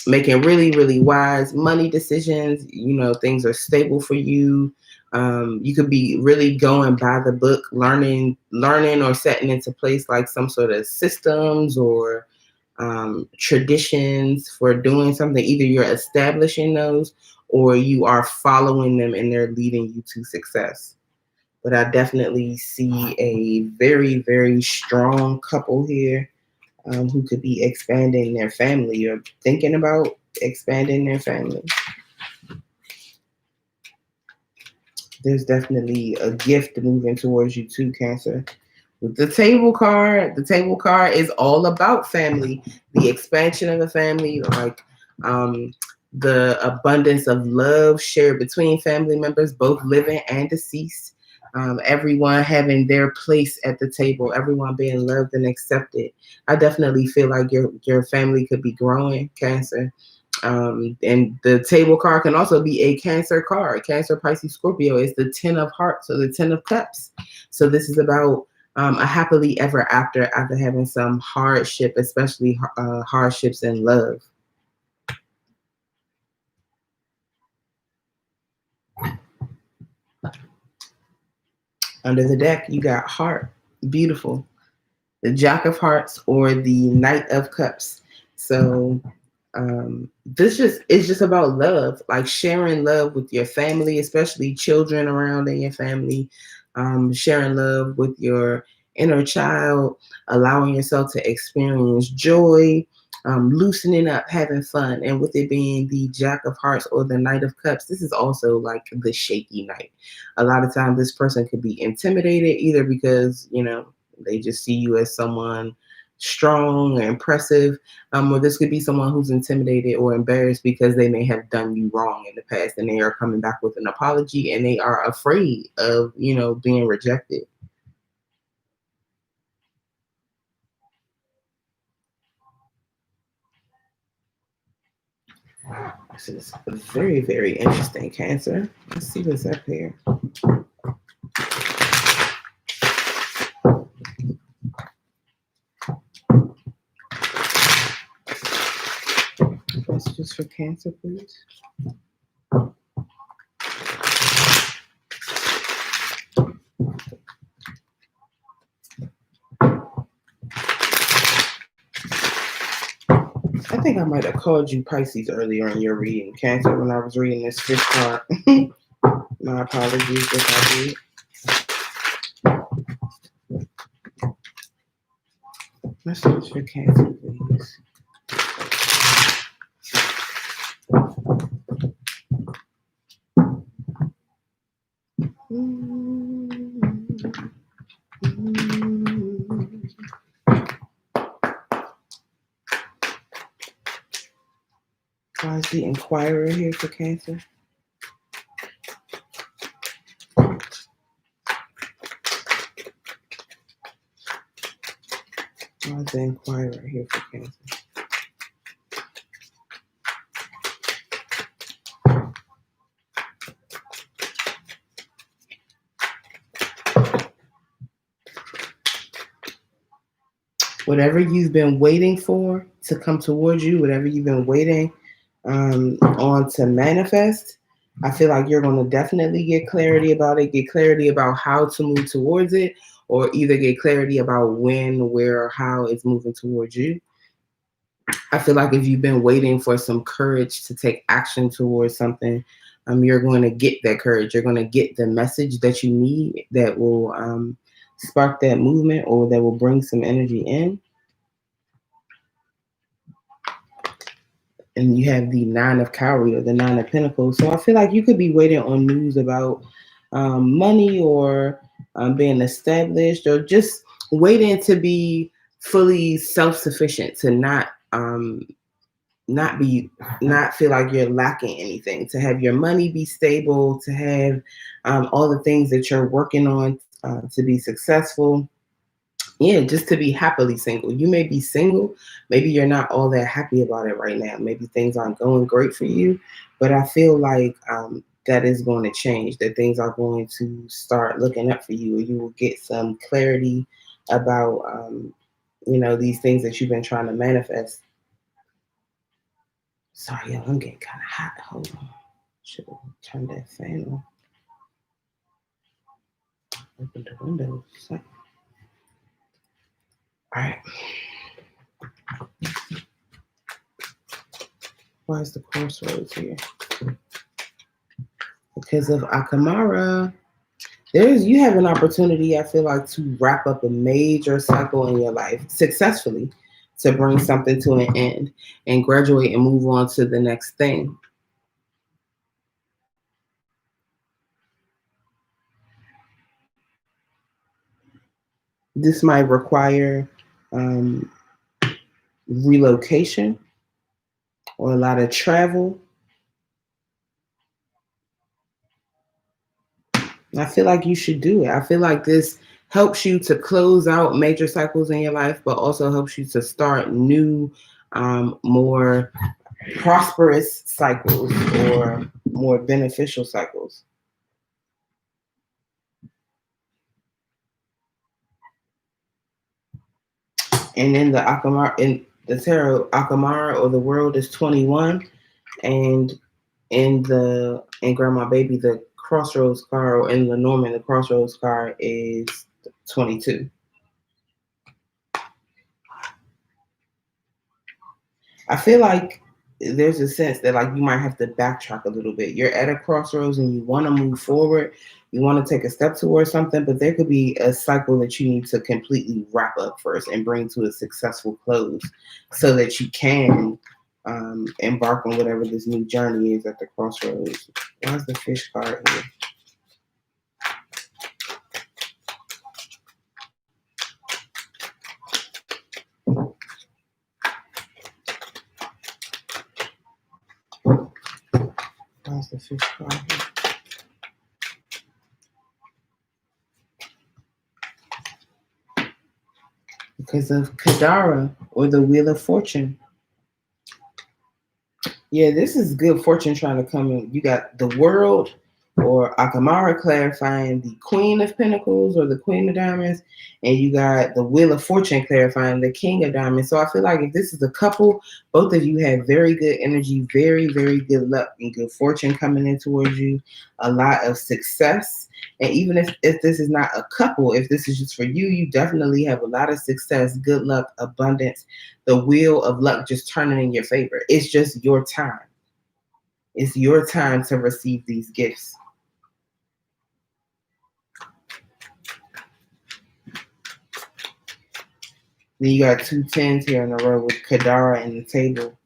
making really, really wise money decisions. You know, things are stable for you. You could be really going by the book, learning or setting into place like some sort of systems or traditions for doing something. Either you're establishing those or you are following them and they're leading you to success. but I definitely see a very, very strong couple here who could be expanding their family or thinking about expanding their family. There's definitely a gift moving towards you too, Cancer. With the table card is all about family, the expansion of the family, like the abundance of love shared between family members, both living and deceased. Everyone having their place at the table, everyone being loved and accepted. I definitely feel like your family could be growing, Cancer. And the table card can also be a Cancer card. Cancer, Pisces, Scorpio is the 10 of hearts or the 10 of cups. So this is about a happily ever after having some hardship, especially hardships in love. Under the deck, you got heart, beautiful. The Jack of Hearts or the Knight of Cups. So this is just about love, like sharing love with your family, especially children around in your family, sharing love with your inner child, allowing yourself to experience joy, loosening up, having fun. And with it being the Jack of Hearts or the Knight of Cups, this is also like the shaky knight. A lot of times this person could be intimidated either because, they just see you as someone strong and impressive, or this could be someone who's intimidated or embarrassed because they may have done you wrong in the past and they are coming back with an apology and they are afraid of, being rejected. This is very, very interesting, Cancer. Let's see what's up here. Messages for Cancer, please. I think I might have called you Pisces earlier in your reading, Cancer, when I was reading this fifth card. My apologies if I did. Message for Cancer, please. Why is the Inquirer here for Cancer? Why is the Inquirer here for Cancer? Whatever you've been waiting for to come towards you, whatever you've been waiting on to manifest, I feel like you're going to definitely get clarity about it, get clarity about how to move towards it, or either get clarity about when, where, or how it's moving towards you. I feel like if you've been waiting for some courage to take action towards something, you're going to get that courage. You're going to get the message that you need that will spark that movement or that will bring some energy in. And you have the Nine of Cowrie or the Nine of Pentacles. So I feel like you could be waiting on news about money or being established, or just waiting to be fully self-sufficient, to not feel like you're lacking anything, to have your money be stable, to have all the things that you're working on to be successful. Yeah, just to be happily single. You may be single. Maybe you're not all that happy about it right now. Maybe things aren't going great for you. But I feel like that is going to change, that things are going to start looking up for you, or you will get some clarity about, these things that you've been trying to manifest. Sorry, y'all, I'm getting kind of hot. Hold on. Should have turned that fan on. Open the windows. All right. Why is the crossroads here? Because of Akamara. You have an opportunity, I feel like, to wrap up a major cycle in your life successfully, to bring something to an end and graduate and move on to the next thing. This might require relocation or a lot of travel. I feel like you should do it. I feel like this helps you to close out major cycles in your life, but also helps you to start new, more prosperous cycles or more beneficial cycles. And in the Akamara, in the tarot, Akamara or the world is 21, and in Grandma Baby, the crossroads card, or in Lenormand, the crossroads card is 22. I feel like there's a sense that like you might have to backtrack a little bit. You're at a crossroads and you want to move forward. You want to take a step towards something, but there could be a cycle that you need to completely wrap up first and bring to a successful close so that you can embark on whatever this new journey is at the crossroads. Why's the fish card here? Why's the fish card here? Because of Kadara or the Wheel of Fortune. Yeah, this is good fortune trying to come in. You got the World or Akamara clarifying the Queen of Pentacles or the Queen of Diamonds, and you got the Wheel of Fortune clarifying the King of Diamonds. So I feel like if this is a couple, both of you have very good energy, very, very good luck and good fortune coming in towards you, a lot of success. And even if this is not a couple, if this is just for you, you definitely have a lot of success, good luck, abundance, the wheel of luck just turning in your favor. It's just your time. It's your time to receive these gifts. Then you got 2 10s here in a row with Kadara and the table.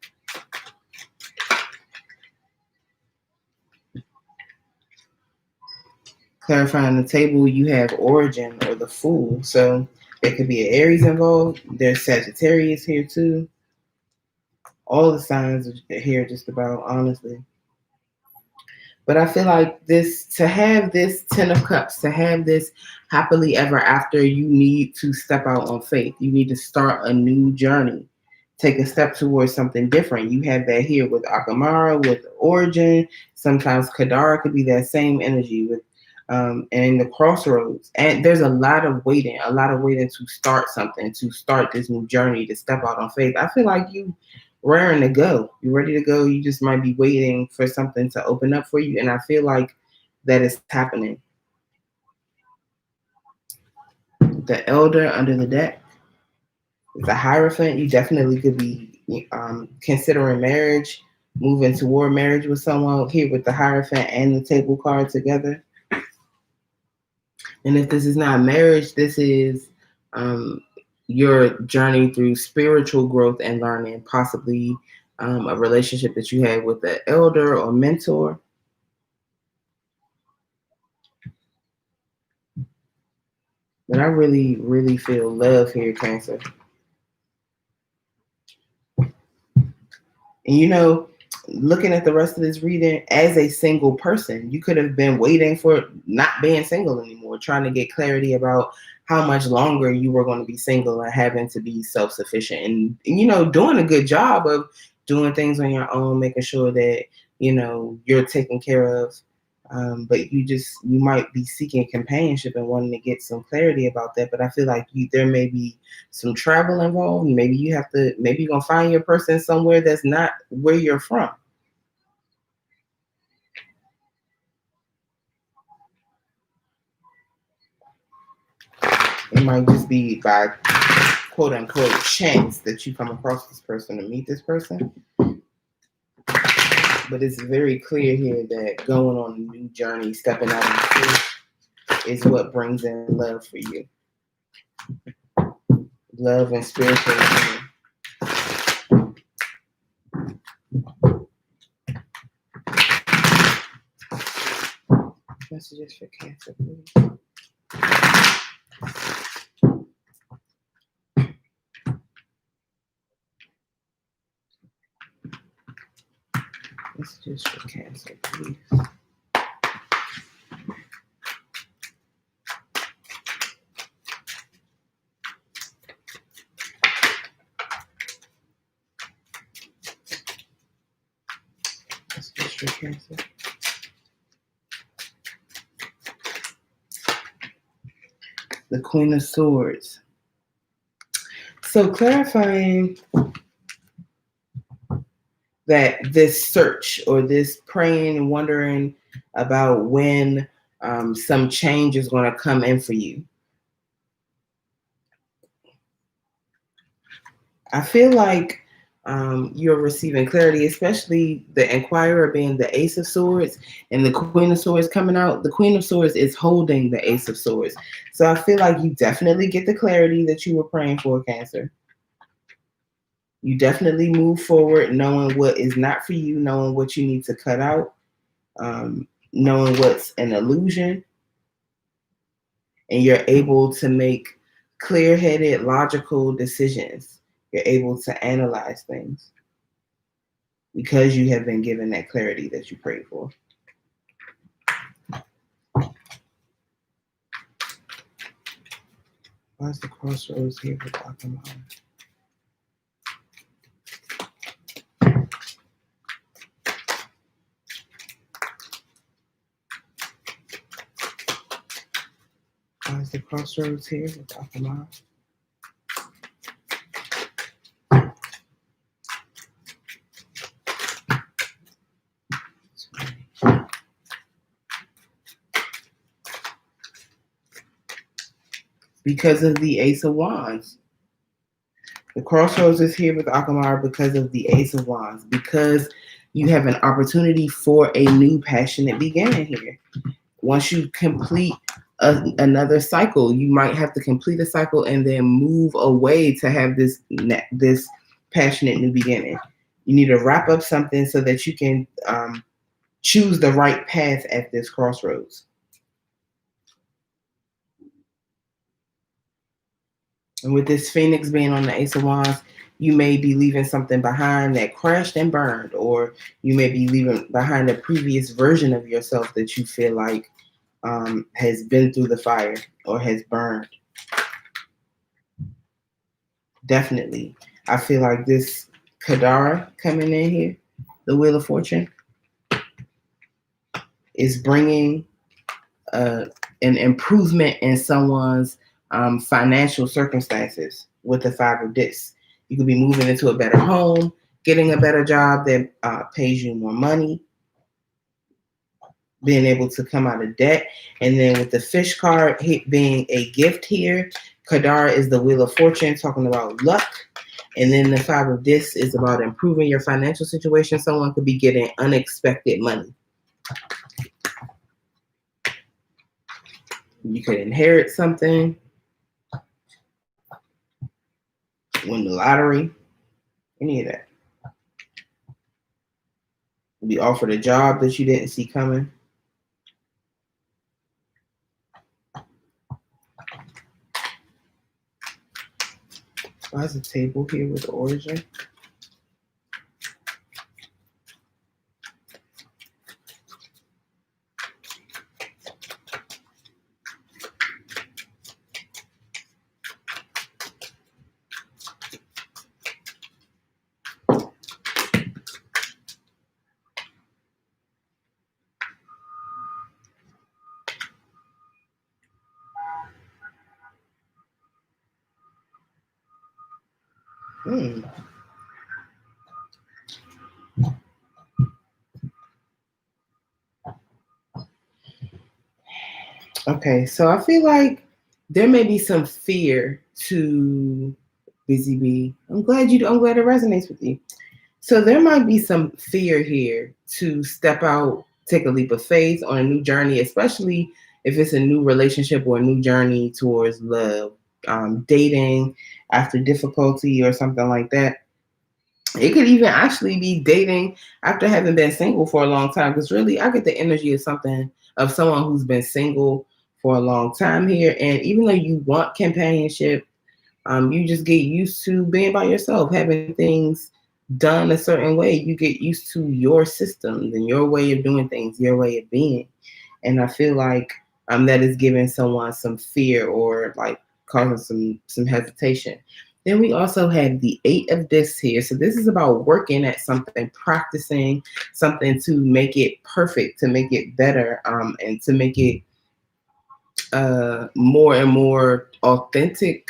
Clarifying the table, you have Origin or the Fool. So there could be an Aries involved. There's Sagittarius here too. All the signs are here just about, honestly. But I feel like to have this 10 of Cups, to have this happily ever after, you need to step out on faith. You need to start a new journey. Take a step towards something different. You have that here with Akamara, with Origin. Sometimes Kadara could be that same energy with and the crossroads. And there's a lot of waiting to start something, to start this new journey, to step out on faith. I feel like you raring to go. You're ready to go. You just might be waiting for something to open up for you. And I feel like that is happening. The Elder under the deck. The Hierophant, you definitely could be considering marriage, moving toward marriage with someone here with the Hierophant and the table card together. And if this is not marriage, this is your journey through spiritual growth and learning, possibly a relationship that you had with an elder or mentor. But I really, really feel love here, Cancer. And looking at the rest of this reading, as a single person, you could have been waiting for not being single anymore, trying to get clarity about how much longer you were going to be single and having to be self-sufficient and doing a good job of doing things on your own, making sure that, you're taken care of. But you might be seeking companionship and wanting to get some clarity about that. But I feel like there may be some travel involved. Maybe you're going to find your person somewhere that's not where you're from. It might just be by quote unquote chance that you come across this person or meet this person. But it's very clear here that going on a new journey, stepping out of the fish, is what brings in love for you. Love and spiritual healing. Messages for Cancer, please. Messages for Cancer, please. Messages for Cancer. The Queen of Swords. So clarifying that this search or this praying and wondering about when some change is going to come in for you. I feel like you're receiving clarity, especially the Inquirer being the Ace of Swords and the Queen of Swords coming out. The Queen of Swords is holding the Ace of Swords. So I feel like you definitely get the clarity that you were praying for, Cancer. You definitely move forward knowing what is not for you, knowing what you need to cut out, knowing what's an illusion. And you're able to make clear-headed, logical decisions. You're able to analyze things because you have been given that clarity that you prayed for. Why is the crossroads here for Dr. Why is the crossroads here with Dr. Miles? Because of the Ace of Wands. The crossroads is here with Akamara because of the Ace of Wands, because you have an opportunity for a new passionate beginning here. Once you complete another cycle, you might have to complete a cycle and then move away to have this passionate new beginning. You need to wrap up something so that you can choose the right path at this crossroads. And with this Phoenix being on the Ace of Wands, you may be leaving something behind that crashed and burned, or you may be leaving behind a previous version of yourself that you feel like has been through the fire or has burned. Definitely. I feel like this Kadara coming in here, the Wheel of Fortune, is bringing an improvement in someone's financial circumstances with the Five of Discs. You could be moving into a better home, getting a better job that pays you more money, being able to come out of debt. And then with the Fish card being a gift here, Kadara is the Wheel of Fortune, talking about luck. And then the Five of Discs is about improving your financial situation. Someone could be getting unexpected money. You could inherit something, win the lottery, any of that. Be offered a job that you didn't see coming. Why is the table here with the origin? Okay, so I feel like there may be some fear to Busy Bee. I'm glad it resonates with you. So there might be some fear here to step out, take a leap of faith on a new journey, especially if it's a new relationship or a new journey towards love, dating after difficulty or something like that. It could even actually be dating after having been single for a long time. Because really, I get the energy of someone who's been single for a long time here. And even though you want companionship, you just get used to being by yourself, having things done a certain way. You get used to your systems and your way of doing things, your way of being. And I feel like that is giving someone some fear or like causing some hesitation. Then we also have the 8 of discs here. So this is about working at something, practicing something to make it perfect, to make it better, and to make it more and more authentic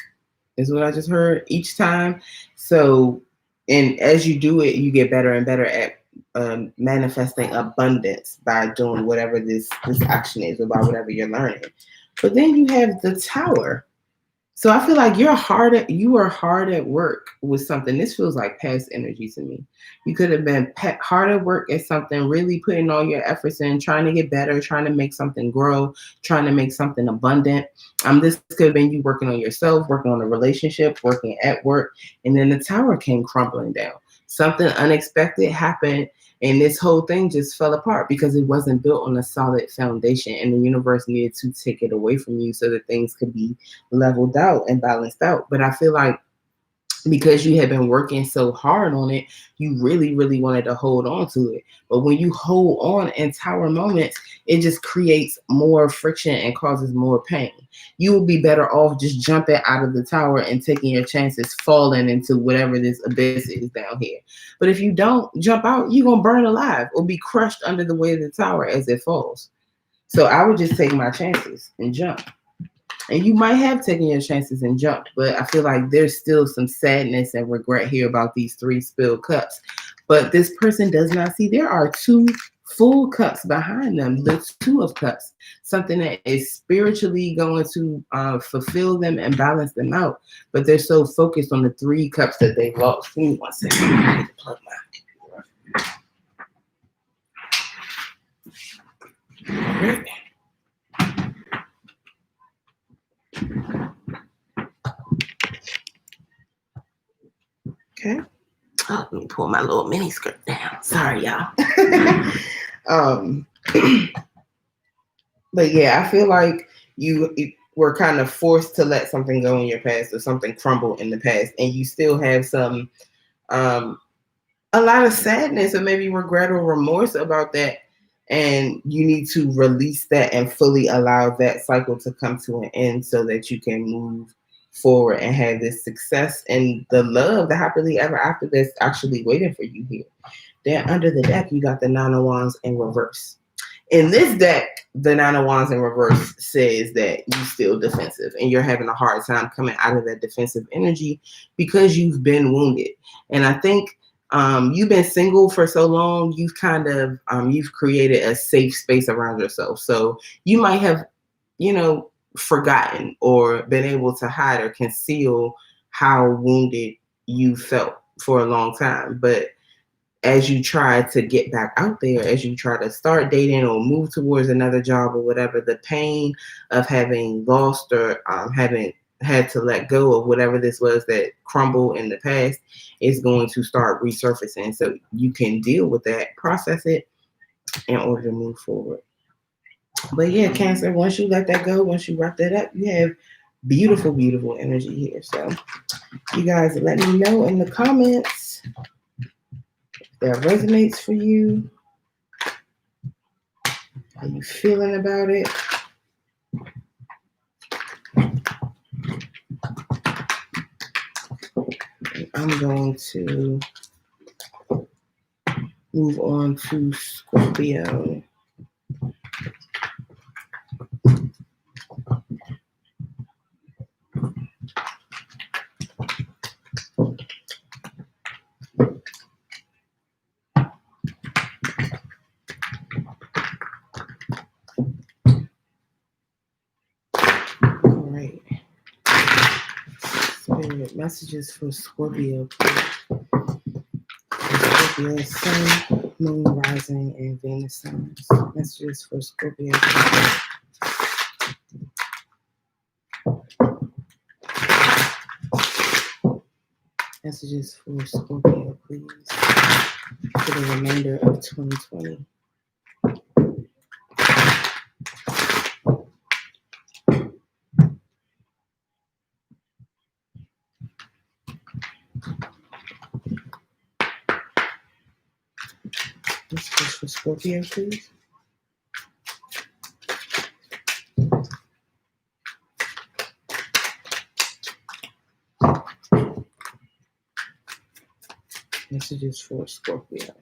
is what I just heard each time. So, and as you do it, you get better and better at manifesting abundance by doing whatever this action is, or by whatever you're learning. But then you have the Tower. So I feel like you are hard at work with something. This feels like past energy to me. You could have been hard at work at something, really putting all your efforts in, trying to get better, trying to make something grow, trying to make something abundant. This could have been you working on yourself, working on a relationship, working at work, and then the Tower came crumbling down. Something unexpected happened, and this whole thing just fell apart because it wasn't built on a solid foundation, and the universe needed to take it away from you so that things could be leveled out and balanced out. But I feel like because you had been working so hard on it, you really, really wanted to hold on to it. But when you hold on in Tower moments, it just creates more friction and causes more pain. You will be better off just jumping out of the tower and taking your chances, falling into whatever this abyss is down here. But if you don't jump out, you're going to burn alive or be crushed under the weight of the tower as it falls. So I would just take my chances and jump. And you might have taken your chances and jumped, but I feel like there's still some sadness and regret here about these 3 spilled cups. But this person does not see there are 2 full cups behind them, the 2 of cups, something that is spiritually going to fulfill them and balance them out. But they're so focused on the 3 cups that they've lost. Give me 1 second. I need to plug my. Okay. Oh, let me pull my little mini skirt down. Sorry, y'all. But yeah, I feel like you were kind of forced to let something go in your past or something crumble in the past, and you still have some a lot of sadness or maybe regret or remorse about that. And you need to release that and fully allow that cycle to come to an end so that you can move forward and have this success and the love, the happily ever after that's actually waiting for you here. Then under the deck, you got the 9 of Wands in reverse. In this deck, the 9 of Wands in reverse says that you're still defensive and you're having a hard time coming out of that defensive energy because you've been wounded. And I think you've been single for so long, you've kind of you've created a safe space around yourself. So you might have, forgotten or been able to hide or conceal how wounded you felt for a long time. But as you try to get back out there, as you try to start dating or move towards another job or whatever, the pain of having lost or having had to let go of whatever this was that crumbled in the past is going to start resurfacing. So you can deal with that, process it in order to move forward. But yeah, Cancer, once you let that go, once you wrap that up, you have beautiful, beautiful energy here. So you guys let me know in the comments if that resonates for you. How you feeling about it? I'm going to move on to Scorpio. Messages for Scorpio. Scorpio, Sun, Moon, Rising, and Venus signs. Messages for Scorpio. Messages for Scorpio, please, for the remainder of 2020. Messages for Scorpio, please. Messages for Scorpio.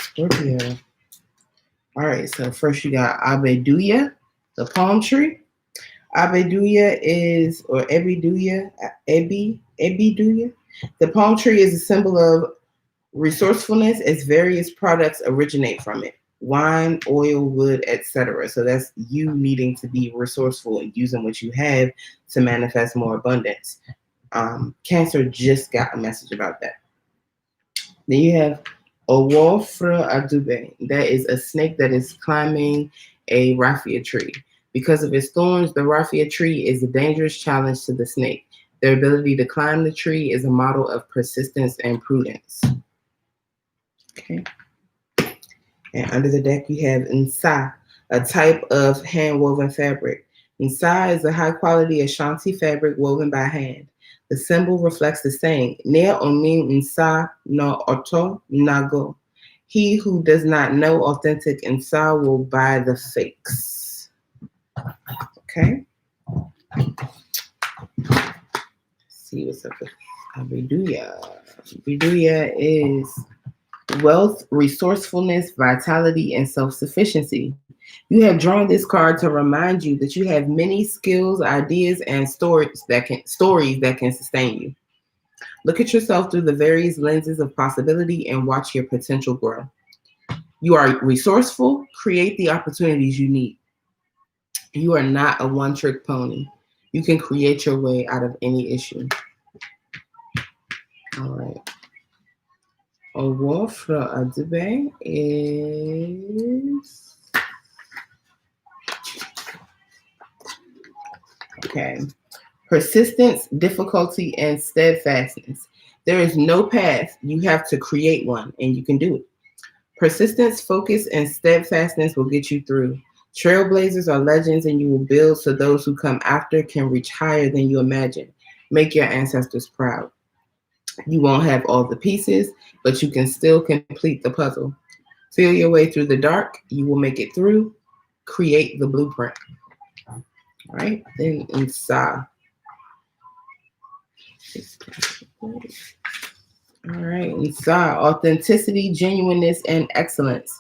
Scorpio. All right, so first you got Abeduya, the palm tree. Abeduya is, or Ebiduya, Ebiduya. The palm tree is a symbol of resourcefulness as various products originate from it. Wine, oil, wood, etc. So that's you needing to be resourceful and using what you have to manifest more abundance. Cancer just got a message about that. Then you have Owofra Adube. That is a snake that is climbing a raffia tree. Because of its thorns, the raffia tree is a dangerous challenge to the snake. Their ability to climb the tree is a model of persistence and prudence. Okay. And under the deck, you have Nsa, a type of hand-woven fabric. Nsa is a high-quality Ashanti fabric woven by hand. The symbol reflects the saying, Ne onim Nsa no oto nago. He who does not know authentic Nsa will buy the fakes. Okay. Let's see what's up with Abiduya. Abiduya is wealth, resourcefulness, vitality, and self-sufficiency. You have drawn this card to remind you that you have many skills, ideas, and stories that can sustain you. Look at yourself through the various lenses of possibility and watch your potential grow. You are resourceful. Create the opportunities you need. You are not a one-trick pony. You can create your way out of any issue. All right. Owofra Adube is... Okay. Persistence, difficulty, and steadfastness. There is no path. You have to create one, and you can do it. Persistence, focus, and steadfastness will get you through. Trailblazers are legends, and you will build so those who come after can reach higher than you imagine. Make your ancestors proud. You won't have all the pieces, but you can still complete the puzzle. Feel your way through the dark. You will make it through. Create the blueprint. All right, then Nsa. All right, Nsa, authenticity, genuineness, and excellence.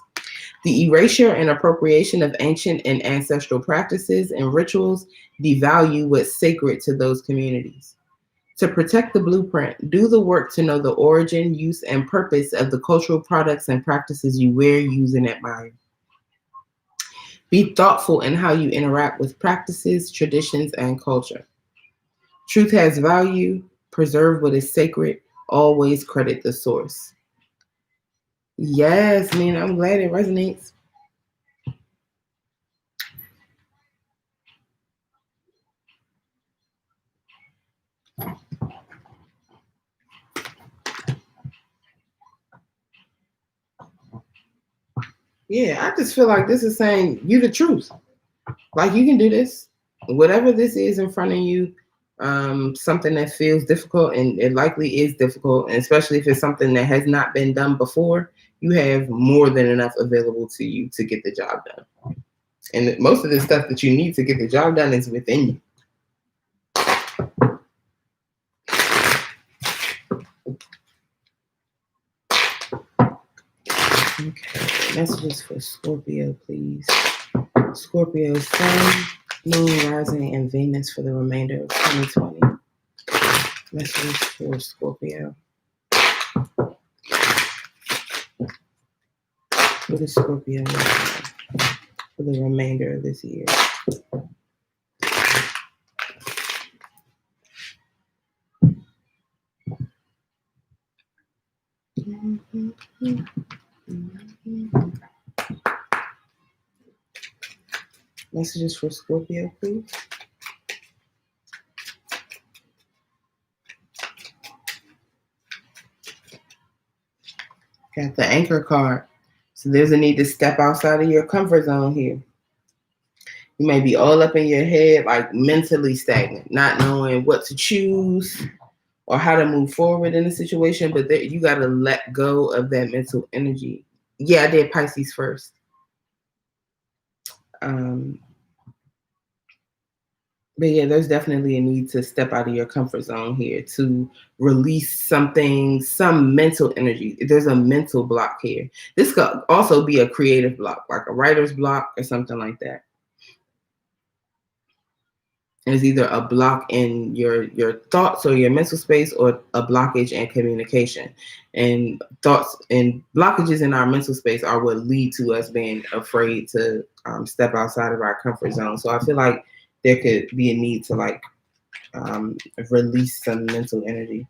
The erasure and appropriation of ancient and ancestral practices and rituals devalue what's sacred to those communities. To protect the blueprint, do the work to know the origin, use, and purpose of the cultural products and practices you wear, use, and admire. Be thoughtful in how you interact with practices, traditions, and culture. Truth has value. Preserve what is sacred. Always credit the source. Yes, man, I'm glad it resonates. Yeah, I just feel like this is saying you the truth. Like you can do this. Whatever this is in front of you, something that feels difficult, and it likely is difficult, and especially if it's something that has not been done before, you have more than enough available to you to get the job done. And most of the stuff that you need to get the job done is within you. Okay, messages for Scorpio, please. Scorpio, Sun, Moon, Rising, and Venus for the remainder of 2020. Messages for Scorpio. For the Scorpio for the remainder of this year. Messages for Scorpio, please. Got the Anchor card. So there's a need to step outside of your comfort zone here. You may be all up in your head, like mentally stagnant, not knowing what to choose or how to move forward in a situation, but you got to let go of that mental energy. Yeah, I did Pisces first. But yeah, there's definitely a need to step out of your comfort zone here to release something, some mental energy. There's a mental block here. This could also be a creative block, like a writer's block or something like that. There's either a block in your thoughts or your mental space, or a blockage in communication. And thoughts and blockages in our mental space are what lead to us being afraid to step outside of our comfort zone. So I feel like there could be a need to like release some mental energy.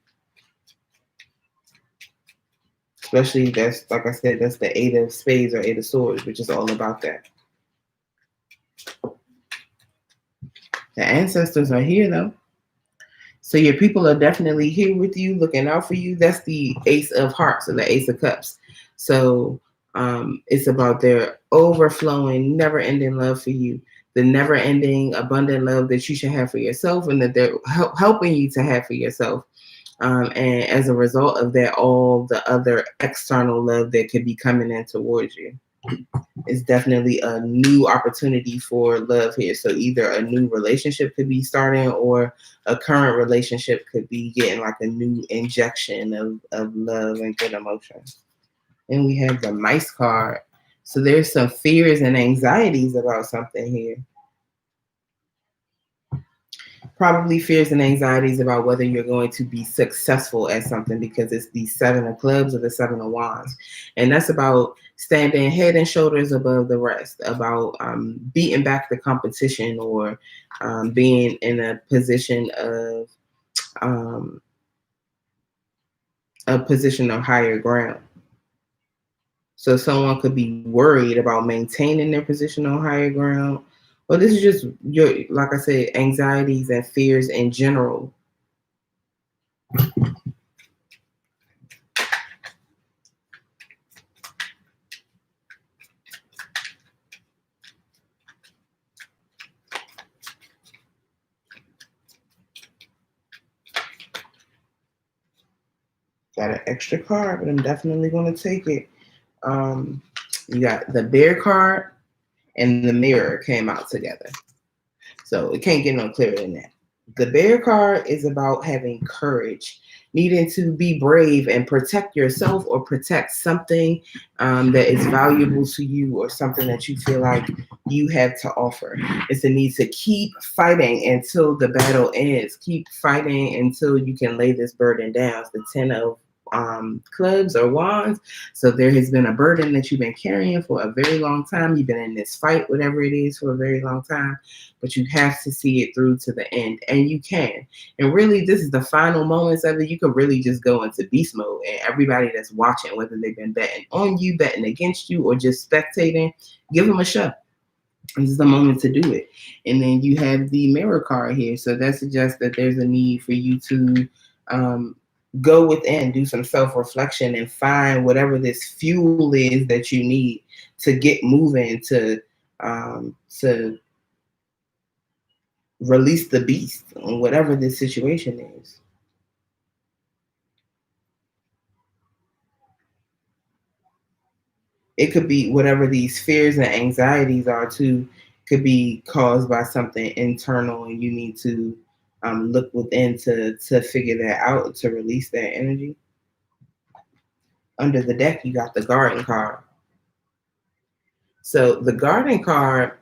Especially that's, like I said, that's the 8 of Spades or 8 of Swords, which is all about that. The ancestors are here though. So your people are definitely here with you, looking out for you. That's the Ace of Hearts or the Ace of Cups. So it's about their overflowing, never-ending love for you, the never-ending, abundant love that you should have for yourself, and that they're helping you to have for yourself. And as a result of that, all the other external love that could be coming in towards you. It's definitely a new opportunity for love here. So either a new relationship could be starting, or a current relationship could be getting like a new injection of love and good emotions. And we have the Mice card. So there's some fears and anxieties about something here. Probably fears and anxieties about whether you're going to be successful at something, because it's the 7 of Clubs or the 7 of Wands. And that's about standing head and shoulders above the rest, about beating back the competition, or being in a position of higher ground. So someone could be worried about maintaining their position on higher ground. Well, this is just your, like I said, anxieties and fears in general. Got an extra card, but I'm definitely going to take it. You got the Bear card and the Mirror came out together. So it can't get no clearer than that. The Bear card is about having courage, needing to be brave and protect yourself or protect something that is valuable to you, or something that you feel like you have to offer. It's a need to keep fighting until the battle ends. Keep fighting until you can lay this burden down. It's the 10 of Clubs or Wands. So there has been a burden that you've been carrying for a very long time. You've been in this fight, whatever it is, for a very long time, but you have to see it through to the end, and you can. And really, this is the final moments of it. You could really just go into beast mode, and everybody that's watching, whether they've been betting on you, betting against you, or just spectating, give them a shove. This is the moment to do it. And then you have the Mirror card here. So that suggests that there's a need for you to go within, do some self-reflection, and find whatever this fuel is that you need to get moving, to release the beast on whatever this situation is. It could be whatever these fears and anxieties are too, could be caused by something internal, and you need to look within to figure that out, to release that energy. Under the deck, you got the Garden card. So the Garden card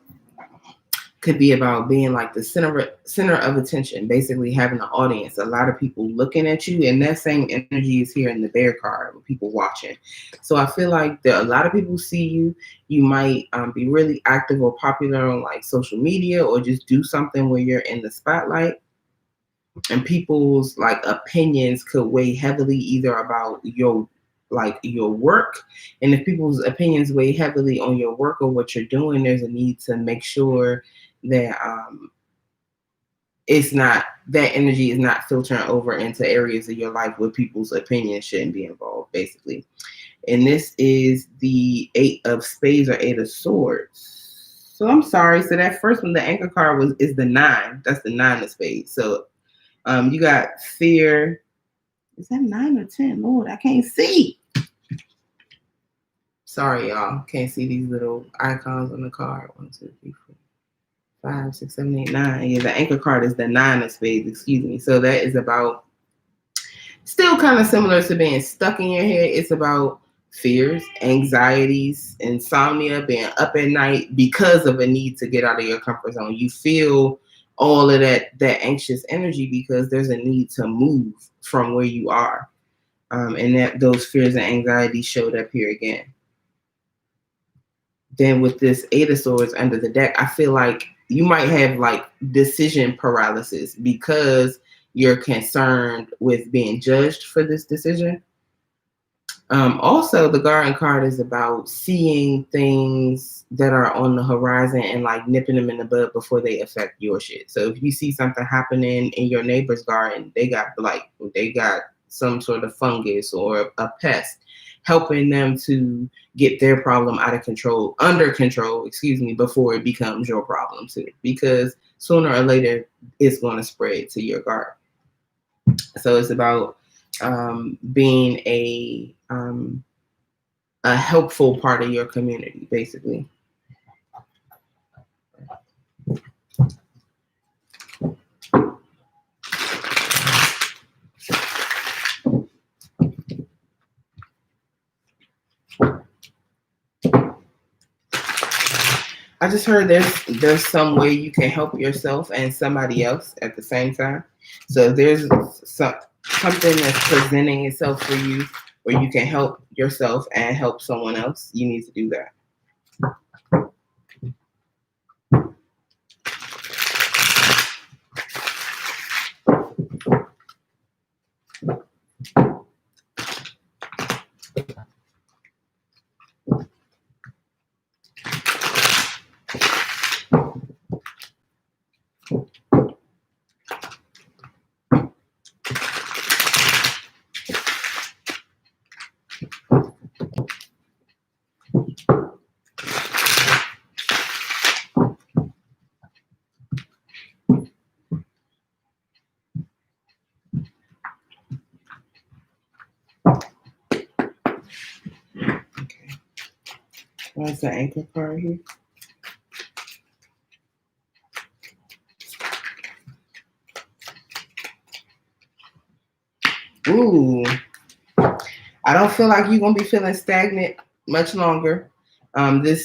could be about being like the center of attention, basically having an audience, a lot of people looking at you, and that same energy is here in the Bear card with people watching. So I feel like there are a lot of people see you. You might be really active or popular on like social media, or just do something where you're in the spotlight, and people's like opinions could weigh heavily either about your like your work. And if people's opinions weigh heavily on your work or what you're doing, there's a need to make sure that it's not, that energy is not filtering over into areas of your life where people's opinions shouldn't be involved, basically. And this is the 8 of Spades or 8 of Swords. So I'm sorry. So that first one, the anchor card is the 9. That's the 9 of Spades. So you got fear. Is that 9 or 10? Lord, I can't see. Sorry, y'all. Can't see these little icons on the card. 1, 2, 3, 4, 5, 6, 7, 8, 9. Yeah, the anchor card is the 9 of Spades. Excuse me. So that is about, still kind of similar to being stuck in your head. It's about fears, anxieties, insomnia, being up at night because of a need to get out of your comfort zone. You feel all of that anxious energy because there's a need to move from where you are. And that those fears and anxieties showed up here again. Then with this 8 of Swords under the deck, I feel like you might have like decision paralysis because you're concerned with being judged for this decision. Also, the Garden card is about seeing things that are on the horizon and like nipping them in the bud before they affect your shit. So if you see something happening in your neighbor's garden, they got some sort of fungus or a pest, helping them to get their problem under control, before it becomes your problem too. Because sooner or later, it's going to spread to your garden. So it's about being a helpful part of your community, basically. I just heard there's some way you can help yourself and somebody else at the same time. So if there's something that's presenting itself for you where you can help yourself and help someone else, you need to do that. What's the anchor card here? Ooh. I don't feel like you're going to be feeling stagnant much longer. That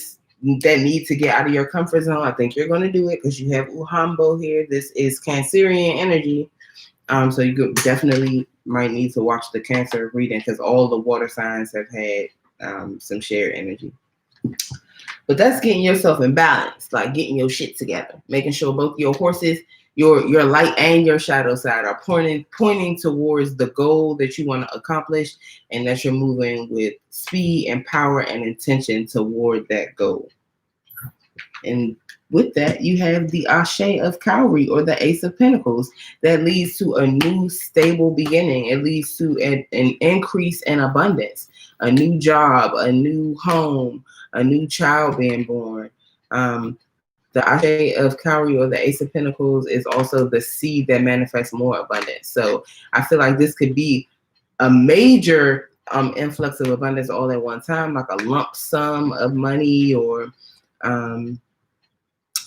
need to get out of your comfort zone, I think you're going to do it because you have Uhambo here. This is Cancerian energy. So you definitely might need to watch the Cancer reading because all the water signs have had some shared energy. But that's getting yourself in balance, like getting your shit together, making sure both your horses, your light and your shadow side are pointing towards the goal that you want to accomplish, and that you're moving with speed and power and intention toward that goal. And with that, you have the Ashe of Cowrie or the Ace of Pentacles that leads to a new stable beginning. It leads to an increase in abundance, a new job, a new home, a new child being born. The Ashe of Cowrie or the Ace of Pentacles is also the seed that manifests more abundance. So I feel like this could be a major influx of abundance all at one time, like a lump sum of money or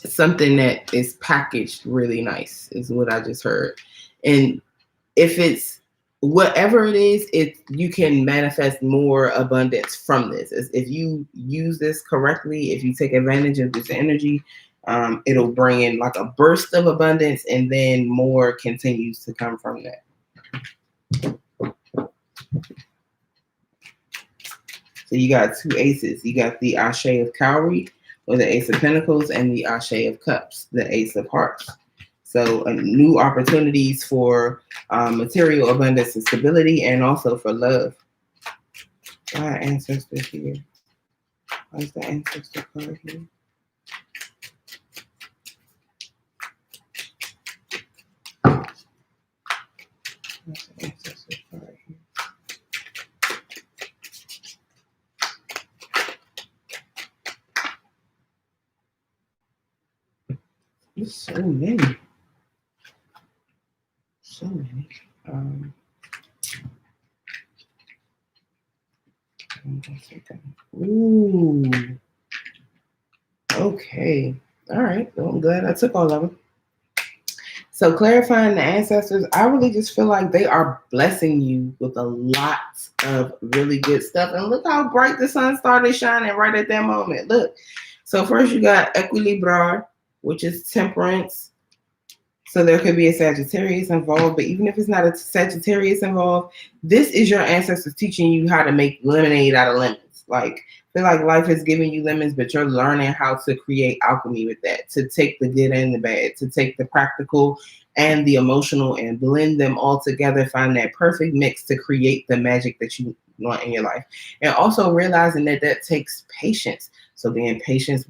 something that is packaged really nice is what I just heard. And if it's whatever it is, you can manifest more abundance from this. If you use this correctly, if you take advantage of this energy, it'll bring in like a burst of abundance, and then more continues to come from that. So you got two aces. You got the Ashe of Cowrie or the Ace of Pentacles, and the Ashe of Cups, the Ace of Hearts. So new opportunities for material abundance and stability, and also for love. Why ancestors here? Why is the ancestor card here? What's the ancestor card here? There's so many. So many. Ooh. Okay. All right. Well, I'm glad I took all of them. So clarifying the ancestors, I really just feel like they are blessing you with a lot of really good stuff. And look how bright the sun started shining right at that moment. Look. So first you got Equilibrar, which is temperance. So there could be a Sagittarius involved, but even if it's not a Sagittarius involved, this is your ancestors teaching you how to make lemonade out of lemons. Like, I feel like life is giving you lemons, but you're learning how to create alchemy with that, to take the good and the bad, to take the practical and the emotional and blend them all together, find that perfect mix to create the magic that you want in your life. And also realizing that that takes patience. So being patient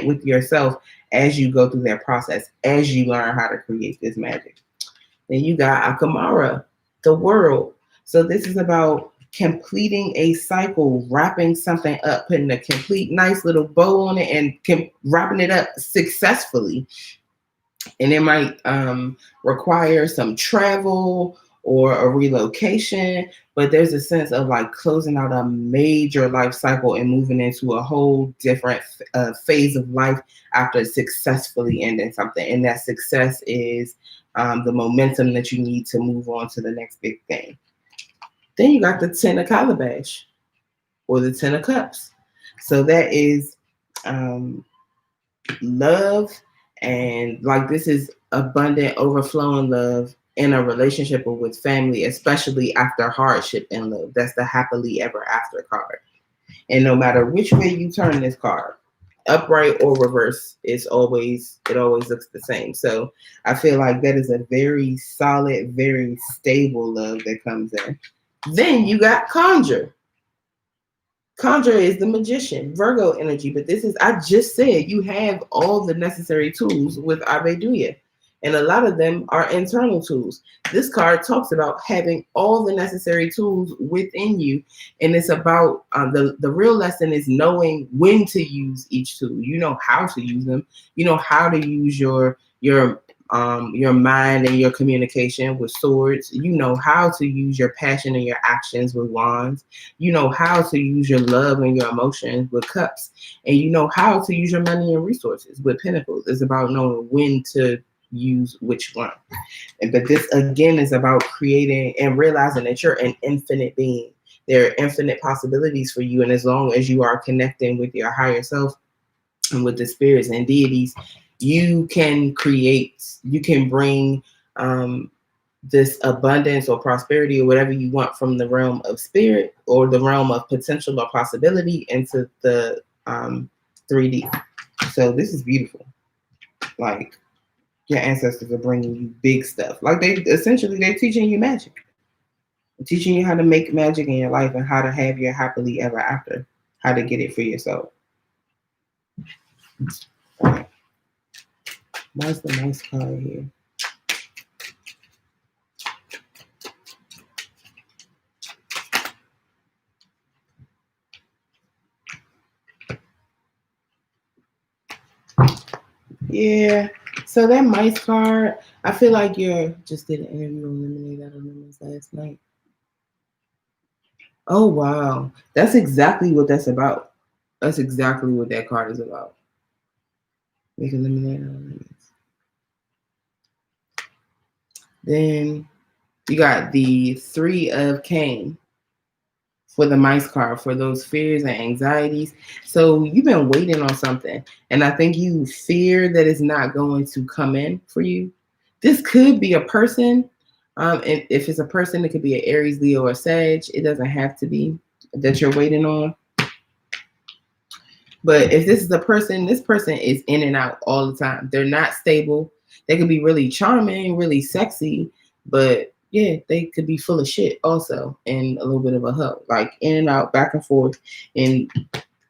with yourself as you go through that process, as you learn how to create this magic. Then you got Akamara, the world. So this is about completing a cycle, wrapping something up, putting a complete nice little bow on it and wrapping it up successfully. And it might require some travel or a relocation, but there's a sense of like closing out a major life cycle and moving into a whole different phase of life after successfully ending something. And that success is the momentum that you need to move on to the next big thing. Then you got the 10 of Calabash or the 10 of Cups. So that is love, and like this is abundant, overflowing love in a relationship or with family, especially after hardship and love. That's the happily ever after card. And no matter which way you turn this card, upright or reverse, it always looks the same. So I feel like that is a very solid, very stable love that comes in. Then you got Conjure. Conjure is the magician, Virgo energy, but this is, I just said, you have all the necessary tools with Abeduya, and a lot of them are internal tools. This card talks about having all the necessary tools within you, and it's about the real lesson is knowing when to use each tool. You know how to use them. You know how to use your mind and your communication with swords. You know how to use your passion and your actions with wands. You know how to use your love and your emotions with cups. And you know how to use your money and resources with pentacles. It's about knowing when to use which one. But this again is about creating and realizing that you're an infinite being. There are infinite possibilities for you. And as long as you are connecting with your higher self and with the spirits and deities, you can create, you can bring this abundance or prosperity or whatever you want from the realm of spirit or the realm of potential or possibility into the 3D. So this is beautiful. Like, your ancestors are bringing you big stuff. Like they're teaching you magic. They're teaching you how to make magic in your life and how to have your happily ever after, how to get it for yourself. All right. What's the nice card here? Yeah. So that mice card, I feel like you just did an interview on Lemonade Out of Lemons last night. Oh, wow. That's exactly what that's about. That's exactly what that card is about. Making lemonade out of lemons. Then you got the 3 of Cane for the mice card, for those fears and anxieties. So you've been waiting on something, and I think you fear that it's not going to come in for you. This could be a person. And if it's a person, it could be an Aries, Leo, or Sag. It doesn't have to be that you're waiting on. But if this is a person, this person is in and out all the time. They're not stable. They could be really charming, really sexy, but Yeah, they could be full of shit also, and a little bit of a hoe, like in and out, back and forth. And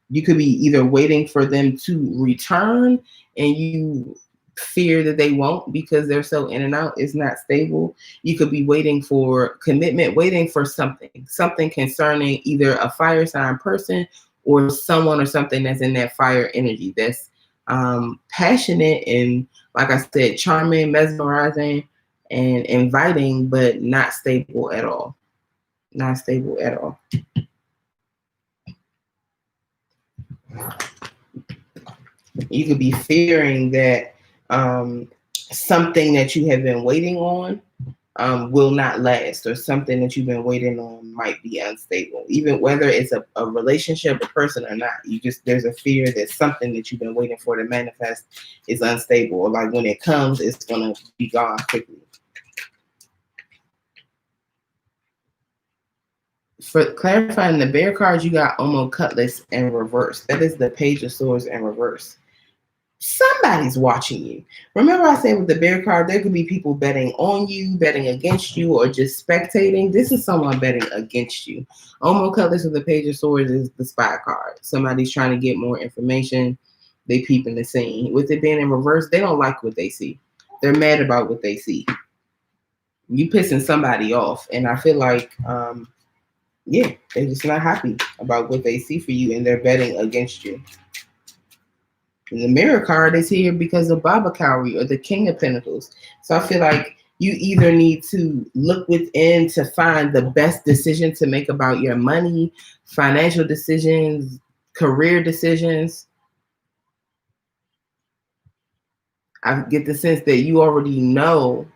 you could be either waiting for them to return and you fear that they won't because they're so in and out, it's not stable. You could be waiting for commitment, waiting for something concerning either a fire sign person or someone or something that's in that fire energy that's passionate and, like I said, charming, mesmerizing, and inviting, but not stable at all. Not stable at all. You could be fearing that something that you have been waiting on will not last, or something that you've been waiting on might be unstable. Even whether it's a relationship, a person or not, there's a fear that something that you've been waiting for to manifest is unstable, or like when it comes, it's gonna be gone quickly. For clarifying the bear cards, you got Omo Cutlass in reverse. That is the Page of Swords in reverse. Somebody's watching you. Remember I said with the bear card, there could be people betting on you, betting against you, or just spectating. This is someone betting against you. Omo Cutlass with the Page of Swords is the spy card. Somebody's trying to get more information. They peeping the scene. With it being in reverse, they don't like what they see. They're mad about what they see. You pissing somebody off. And I feel like, yeah, they're just not happy about what they see for you, and they're betting against you. And the Mirror card is here because of Baba Cowrie, or the King of Pentacles. So I feel like you either need to look within to find the best decision to make about your money, financial decisions, career decisions. I get the sense that you already know.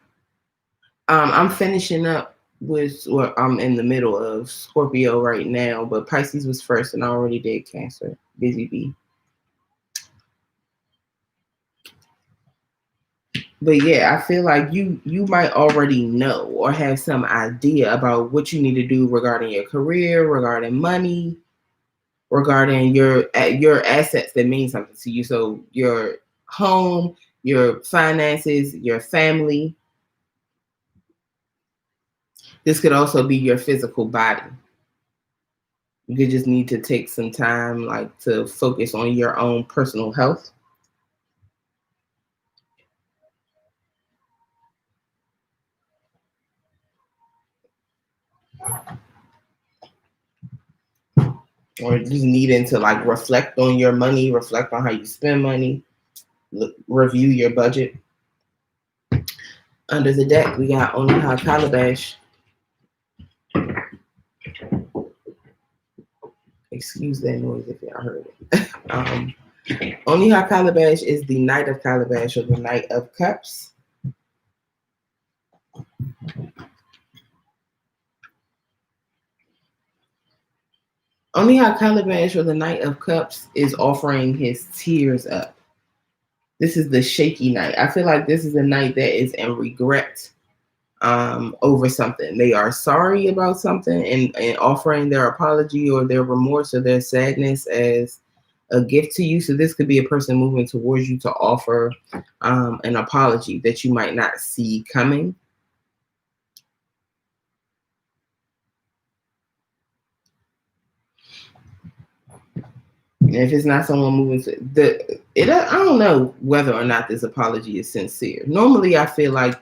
I'm finishing up with, or I'm in the middle of Scorpio right now, but Pisces was first and I already did Cancer. Busy bee. But yeah, I feel like you might already know or have some idea about what you need to do regarding your career, regarding money, regarding your assets that mean something to you. So your home, your finances, your family. This could also be your physical body. You could just need to take some time, like, to focus on your own personal health. Or just needing to, like, reflect on your money, reflect on how you spend money, review your budget. Under the deck, we got Oniha Calabash. Excuse that noise if y'all heard it. Oniha Calabash is the Knight of Calabash, or the Knight of Cups. Oniha Calabash, or the Knight of Cups, is offering his tears up. This is the shaky night. I feel like this is a night that is in regret over something. They are sorry about something and offering their apology or their remorse or their sadness as a gift to you. So this could be a person moving towards you to offer an apology that you might not see coming. And if it's not someone moving to I don't know whether or not this apology is sincere. Normally, I feel like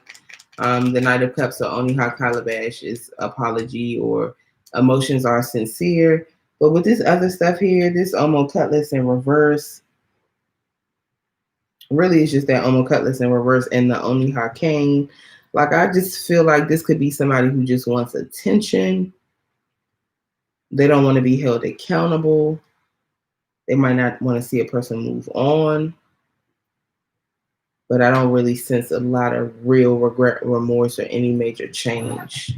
the Knight of Cups, or Oniha Calabash, is apology or emotions are sincere. But with this other stuff here, this Omo Cutlass in reverse, really it's just that Omo Cutlass in reverse and the Oniha Cane. Like, I just feel like this could be somebody who just wants attention. They don't want to be held accountable. They might not want to see a person move on. But I don't really sense a lot of real regret, remorse, or any major change.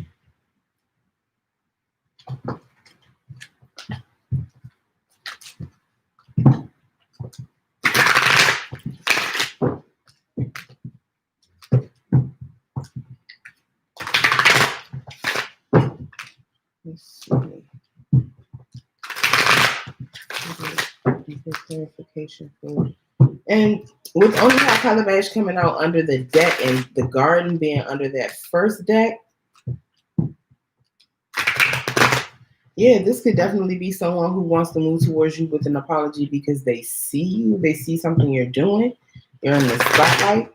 Let's see. Clarification for. And with Oniha Calabash coming out under the deck and the garden being under that first deck, Yeah, this could definitely be someone who wants to move towards you with an apology because they see you, they see something you're doing, you're in the spotlight.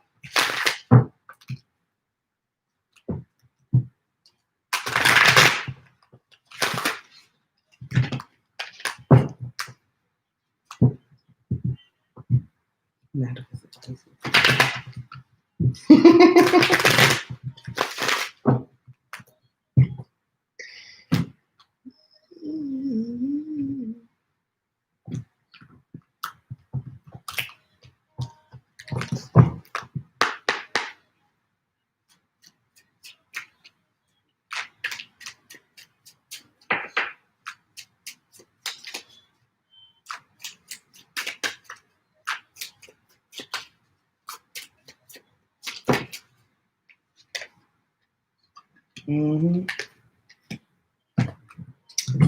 Mm-hmm.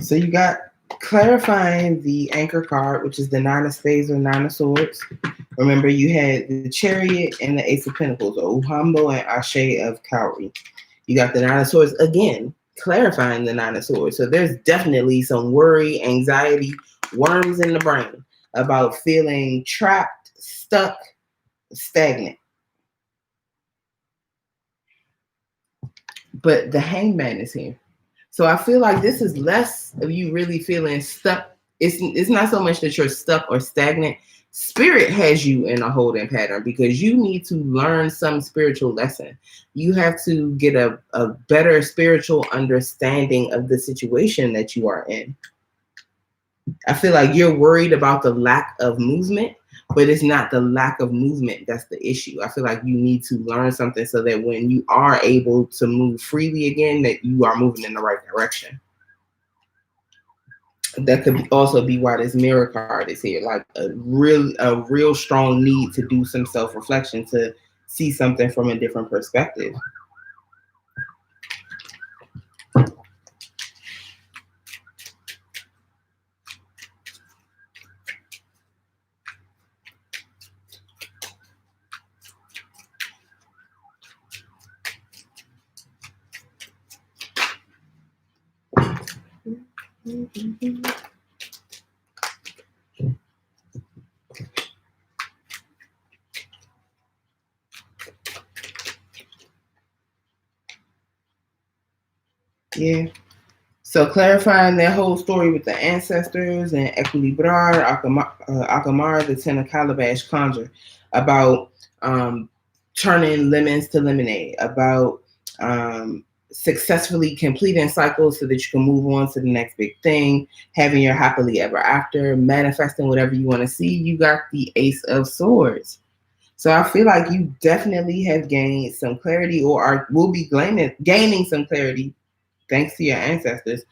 So you got clarifying the anchor card, which is the Nine of Spades or Nine of Swords. Remember, you had the Chariot and the Ace of Pentacles, or Uhambo and Ashe of Cowrie. You got the Nine of Swords again, clarifying the Nine of Swords. So there's definitely some worry, anxiety, worms in the brain about feeling trapped, stuck, stagnant. But the Hangman is here. So I feel like this is less of you really feeling stuck. It's not so much that you're stuck or stagnant. Spirit has you in a holding pattern because you need to learn some spiritual lesson. You have to get a better spiritual understanding of the situation that you are in. I feel like you're worried about the lack of movement, but it's not the lack of movement that's the issue. I feel like you need to learn something so that when you are able to move freely again, that you are moving in the right direction. That could also be why this Mirror card is here, like a real strong need to do some self-reflection, to see something from a different perspective. Yeah. So clarifying that whole story with the ancestors and Equilibrar, Akamar, the Ten of Calabash conjure, about turning lemons to lemonade, about successfully completing cycles so that you can move on to the next big thing, having your happily ever after, manifesting whatever you want to see. You got the Ace of Swords. So I feel like you definitely have gained some clarity, or will be gaining some clarity thanks to your ancestors,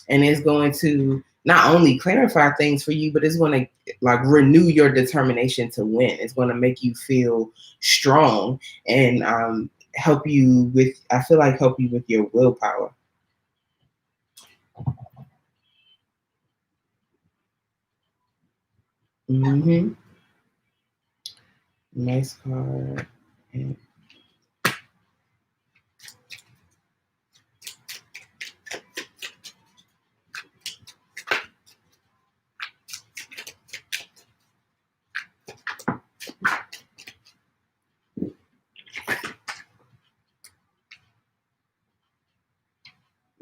and it's going to not only clarify things for you, but it's going to like renew your determination to win. It's going to make you feel strong and help you with your willpower. Mm-hmm. Nice card.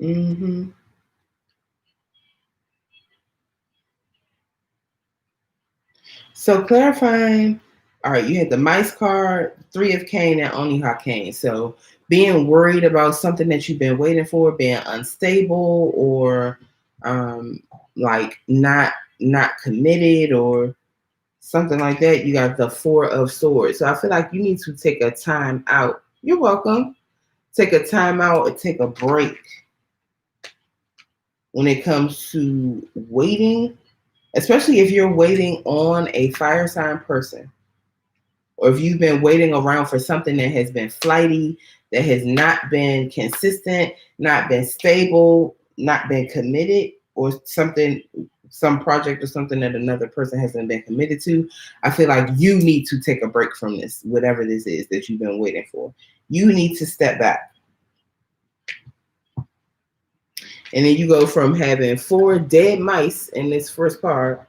Mm-hmm. So clarifying, all right, you had the Mice card, Three of Cane, and Oniha Cane. So being worried about something that you've been waiting for, being unstable, or like not committed, or something like that. You got the Four of Swords. So I feel like you need to take a time out. You're welcome. Take a time out or take a break when it comes to waiting, especially if you're waiting on a fire sign person, or if you've been waiting around for something that has been flighty, that has not been consistent, not been stable, not been committed, or some project or something that another person hasn't been committed to. I feel like you need to take a break from this, whatever this is that you've been waiting for. You need to step back. And then you go from having 4 dead mice in this first card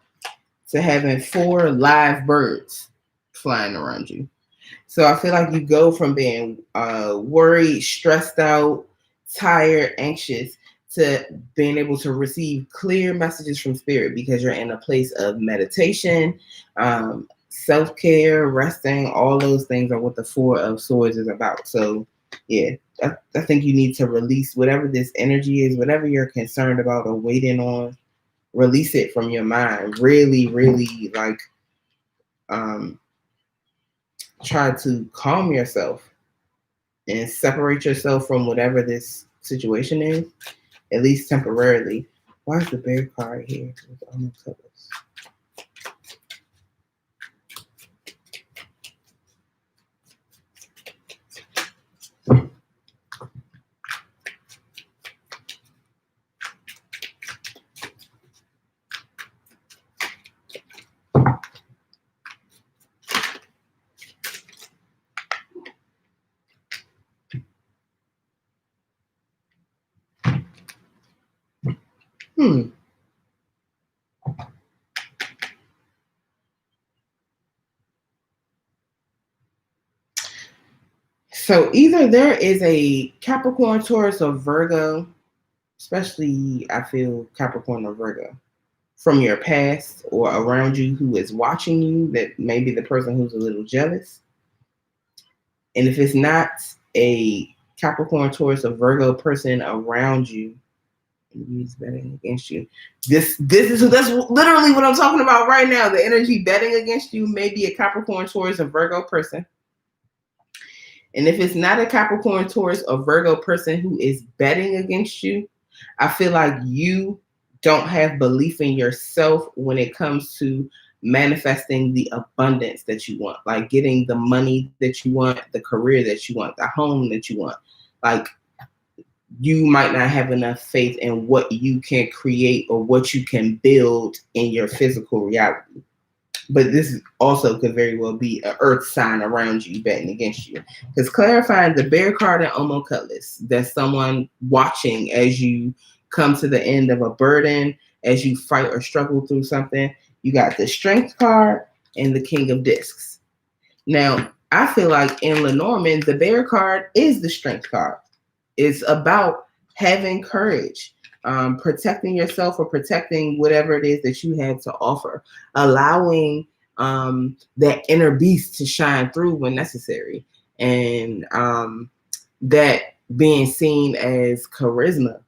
to having 4 live birds flying around you. So I feel like you go from being worried, stressed out, tired, anxious, to being able to receive clear messages from spirit because you're in a place of meditation, self-care, resting. All those things are what the 4 of Swords is about. So yeah, I think you need to release whatever this energy is, whatever you're concerned about or waiting on, release it from your mind. Really, really try to calm yourself and separate yourself from whatever this situation is, at least temporarily. Why is the bear card here with all my colors? So either there is a Capricorn, Taurus, or Virgo, especially I feel Capricorn or Virgo, from your past or around you who is watching you, that may be the person who's a little jealous. And if it's not a Capricorn, Taurus, or Virgo person around you, he's betting against you. That's literally what I'm talking about right now. The energy betting against you may be a Capricorn, Taurus, or Virgo person. And if it's not a Capricorn, Taurus, or Virgo person who is betting against you, I feel like you don't have belief in yourself when it comes to manifesting the abundance that you want, like getting the money that you want, the career that you want, the home that you want. Like, you might not have enough faith in what you can create or what you can build in your physical reality. But this also could very well be an earth sign around you betting against you. Because clarifying the bear card and Omo Cutlass, that's someone watching as you come to the end of a burden, as you fight or struggle through something. You got the Strength card and the King of Discs. Now, I feel like in Lenormand, the bear card is the Strength card. It's about having courage, protecting yourself or protecting whatever it is that you have to offer, allowing that inner beast to shine through when necessary, and that being seen as charisma,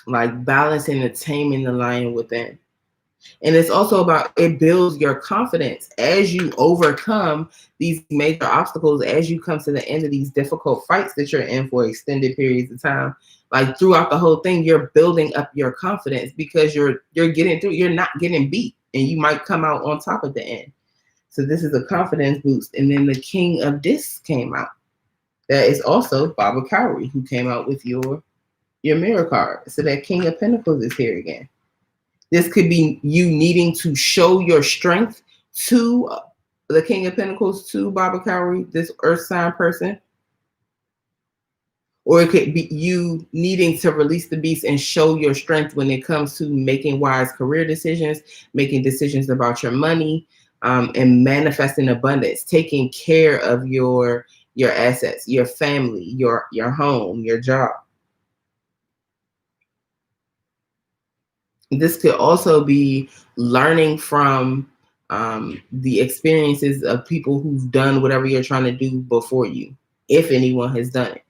like balancing and taming the lion within. And it's also about, it builds your confidence as you overcome these major obstacles, as you come to the end of these difficult fights that you're in for extended periods of time. Like throughout the whole thing, you're building up your confidence because you're getting through, you're not getting beat, and you might come out on top at the end. So this is a confidence boost. And then the King of Discs came out. That is also Baba Cowrie, who came out with your mirror card. So that King of Pentacles is here again. This could be you needing to show your strength to the King of Pentacles, to Baba Cowrie, this earth sign person. Or it could be you needing to release the beast and show your strength when it comes to making wise career decisions, making decisions about your money, and manifesting abundance, taking care of your assets, your family, your home, your job. This could also be learning from the experiences of people who've done whatever you're trying to do before you, if anyone has done it.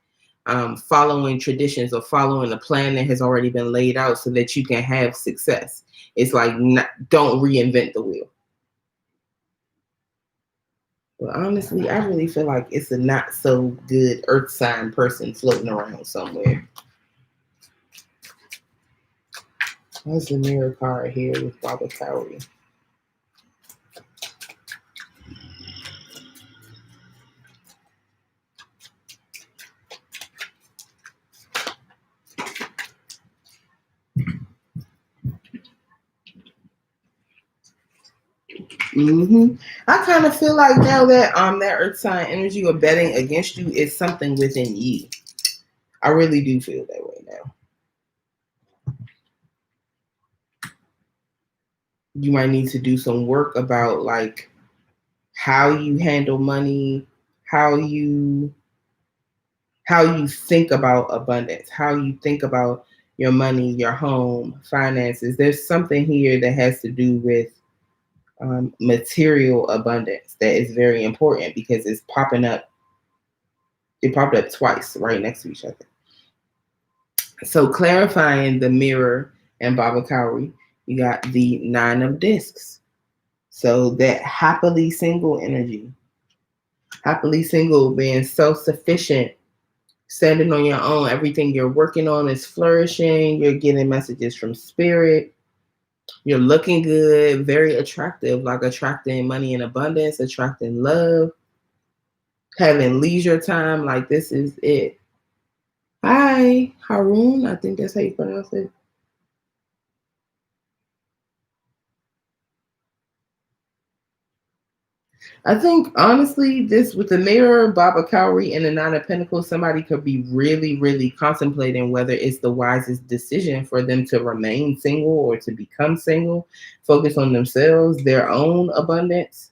Following traditions or following a plan that has already been laid out so that you can have success. It's like, don't reinvent the wheel. Well, honestly, I really feel like it's a not so good earth sign person floating around somewhere. What's the mirror card here with Baba Cowrie? I kind of feel like now that that earth sign energy or betting against you is something within you. I really do feel that way now. You might need to do some work about like how you handle money, how you how you think about abundance, how you think about your money, your home, finances. There's something here that has to do with material abundance that is very important because it's popping up. It popped up twice right next to each other. So clarifying the mirror and Baba Kauri, you got the Nine of Discs. So that happily single energy, happily single, being self-sufficient, standing on your own. Everything you're working on is flourishing. You're getting messages from spirit. You're looking good, very attractive, like attracting money in abundance, attracting love, having leisure time. Like this is it. Hi, Haroon. I think that's how you pronounce it. I think honestly, this with the mirror, Baba Cowrie, and the Nine of Pentacles, somebody could be really, really contemplating whether it's the wisest decision for them to remain single or to become single, focus on themselves, their own abundance.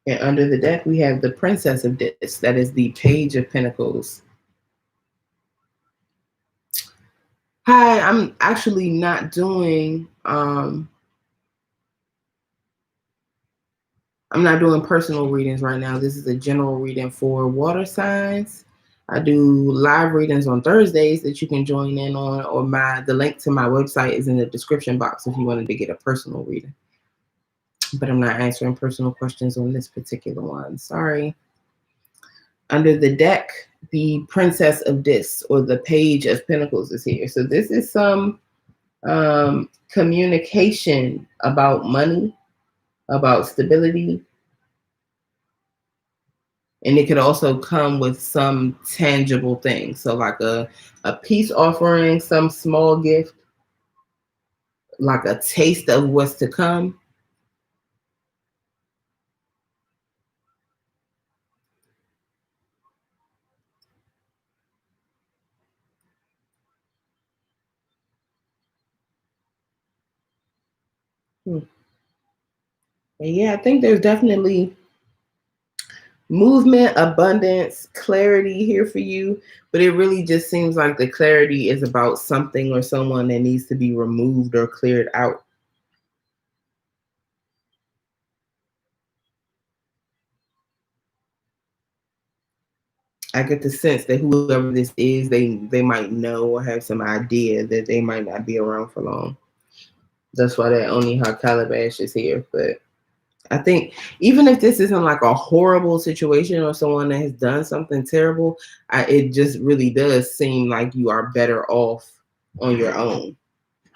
And under the deck, we have the Princess of Discs. That is the Page of Pentacles. Hi, I'm actually not doing I'm not doing personal readings right now. This is a general reading for water signs. I do live readings on Thursdays that you can join in on, or the link to my website is in the description box if you wanted to get a personal reading. But I'm not answering personal questions on this particular one. Sorry. Under the deck, the Princess of Discs or the Page of Pentacles is here. So this is some communication about money, about stability, and it could also come with some tangible thing. So like a peace offering, some small gift, like a taste of what's to come. Yeah, I think there's definitely movement, abundance, clarity here for you, but it really just seems like the clarity is about something or someone that needs to be removed or cleared out. I get the sense that whoever this is, they might know or have some idea that they might not be around for long. That's why that only how Calabash is here. But I think even if this isn't like a horrible situation or someone that has done something terrible, it just really does seem like you are better off on your own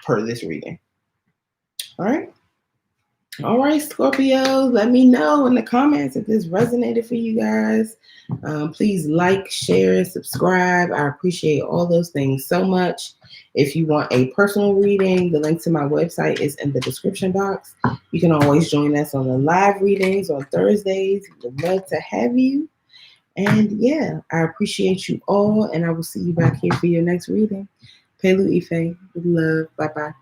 per this reading. All right. All right, Scorpio, let me know in the comments if this resonated for you guys. Please like, share, subscribe. I appreciate all those things so much. If you want a personal reading, the link to my website is in the description box. You can always join us on the live readings on Thursdays. We'd love to have you. And yeah, I appreciate you all, and I will see you back here for your next reading. Pelu Ife, with love. Bye-bye.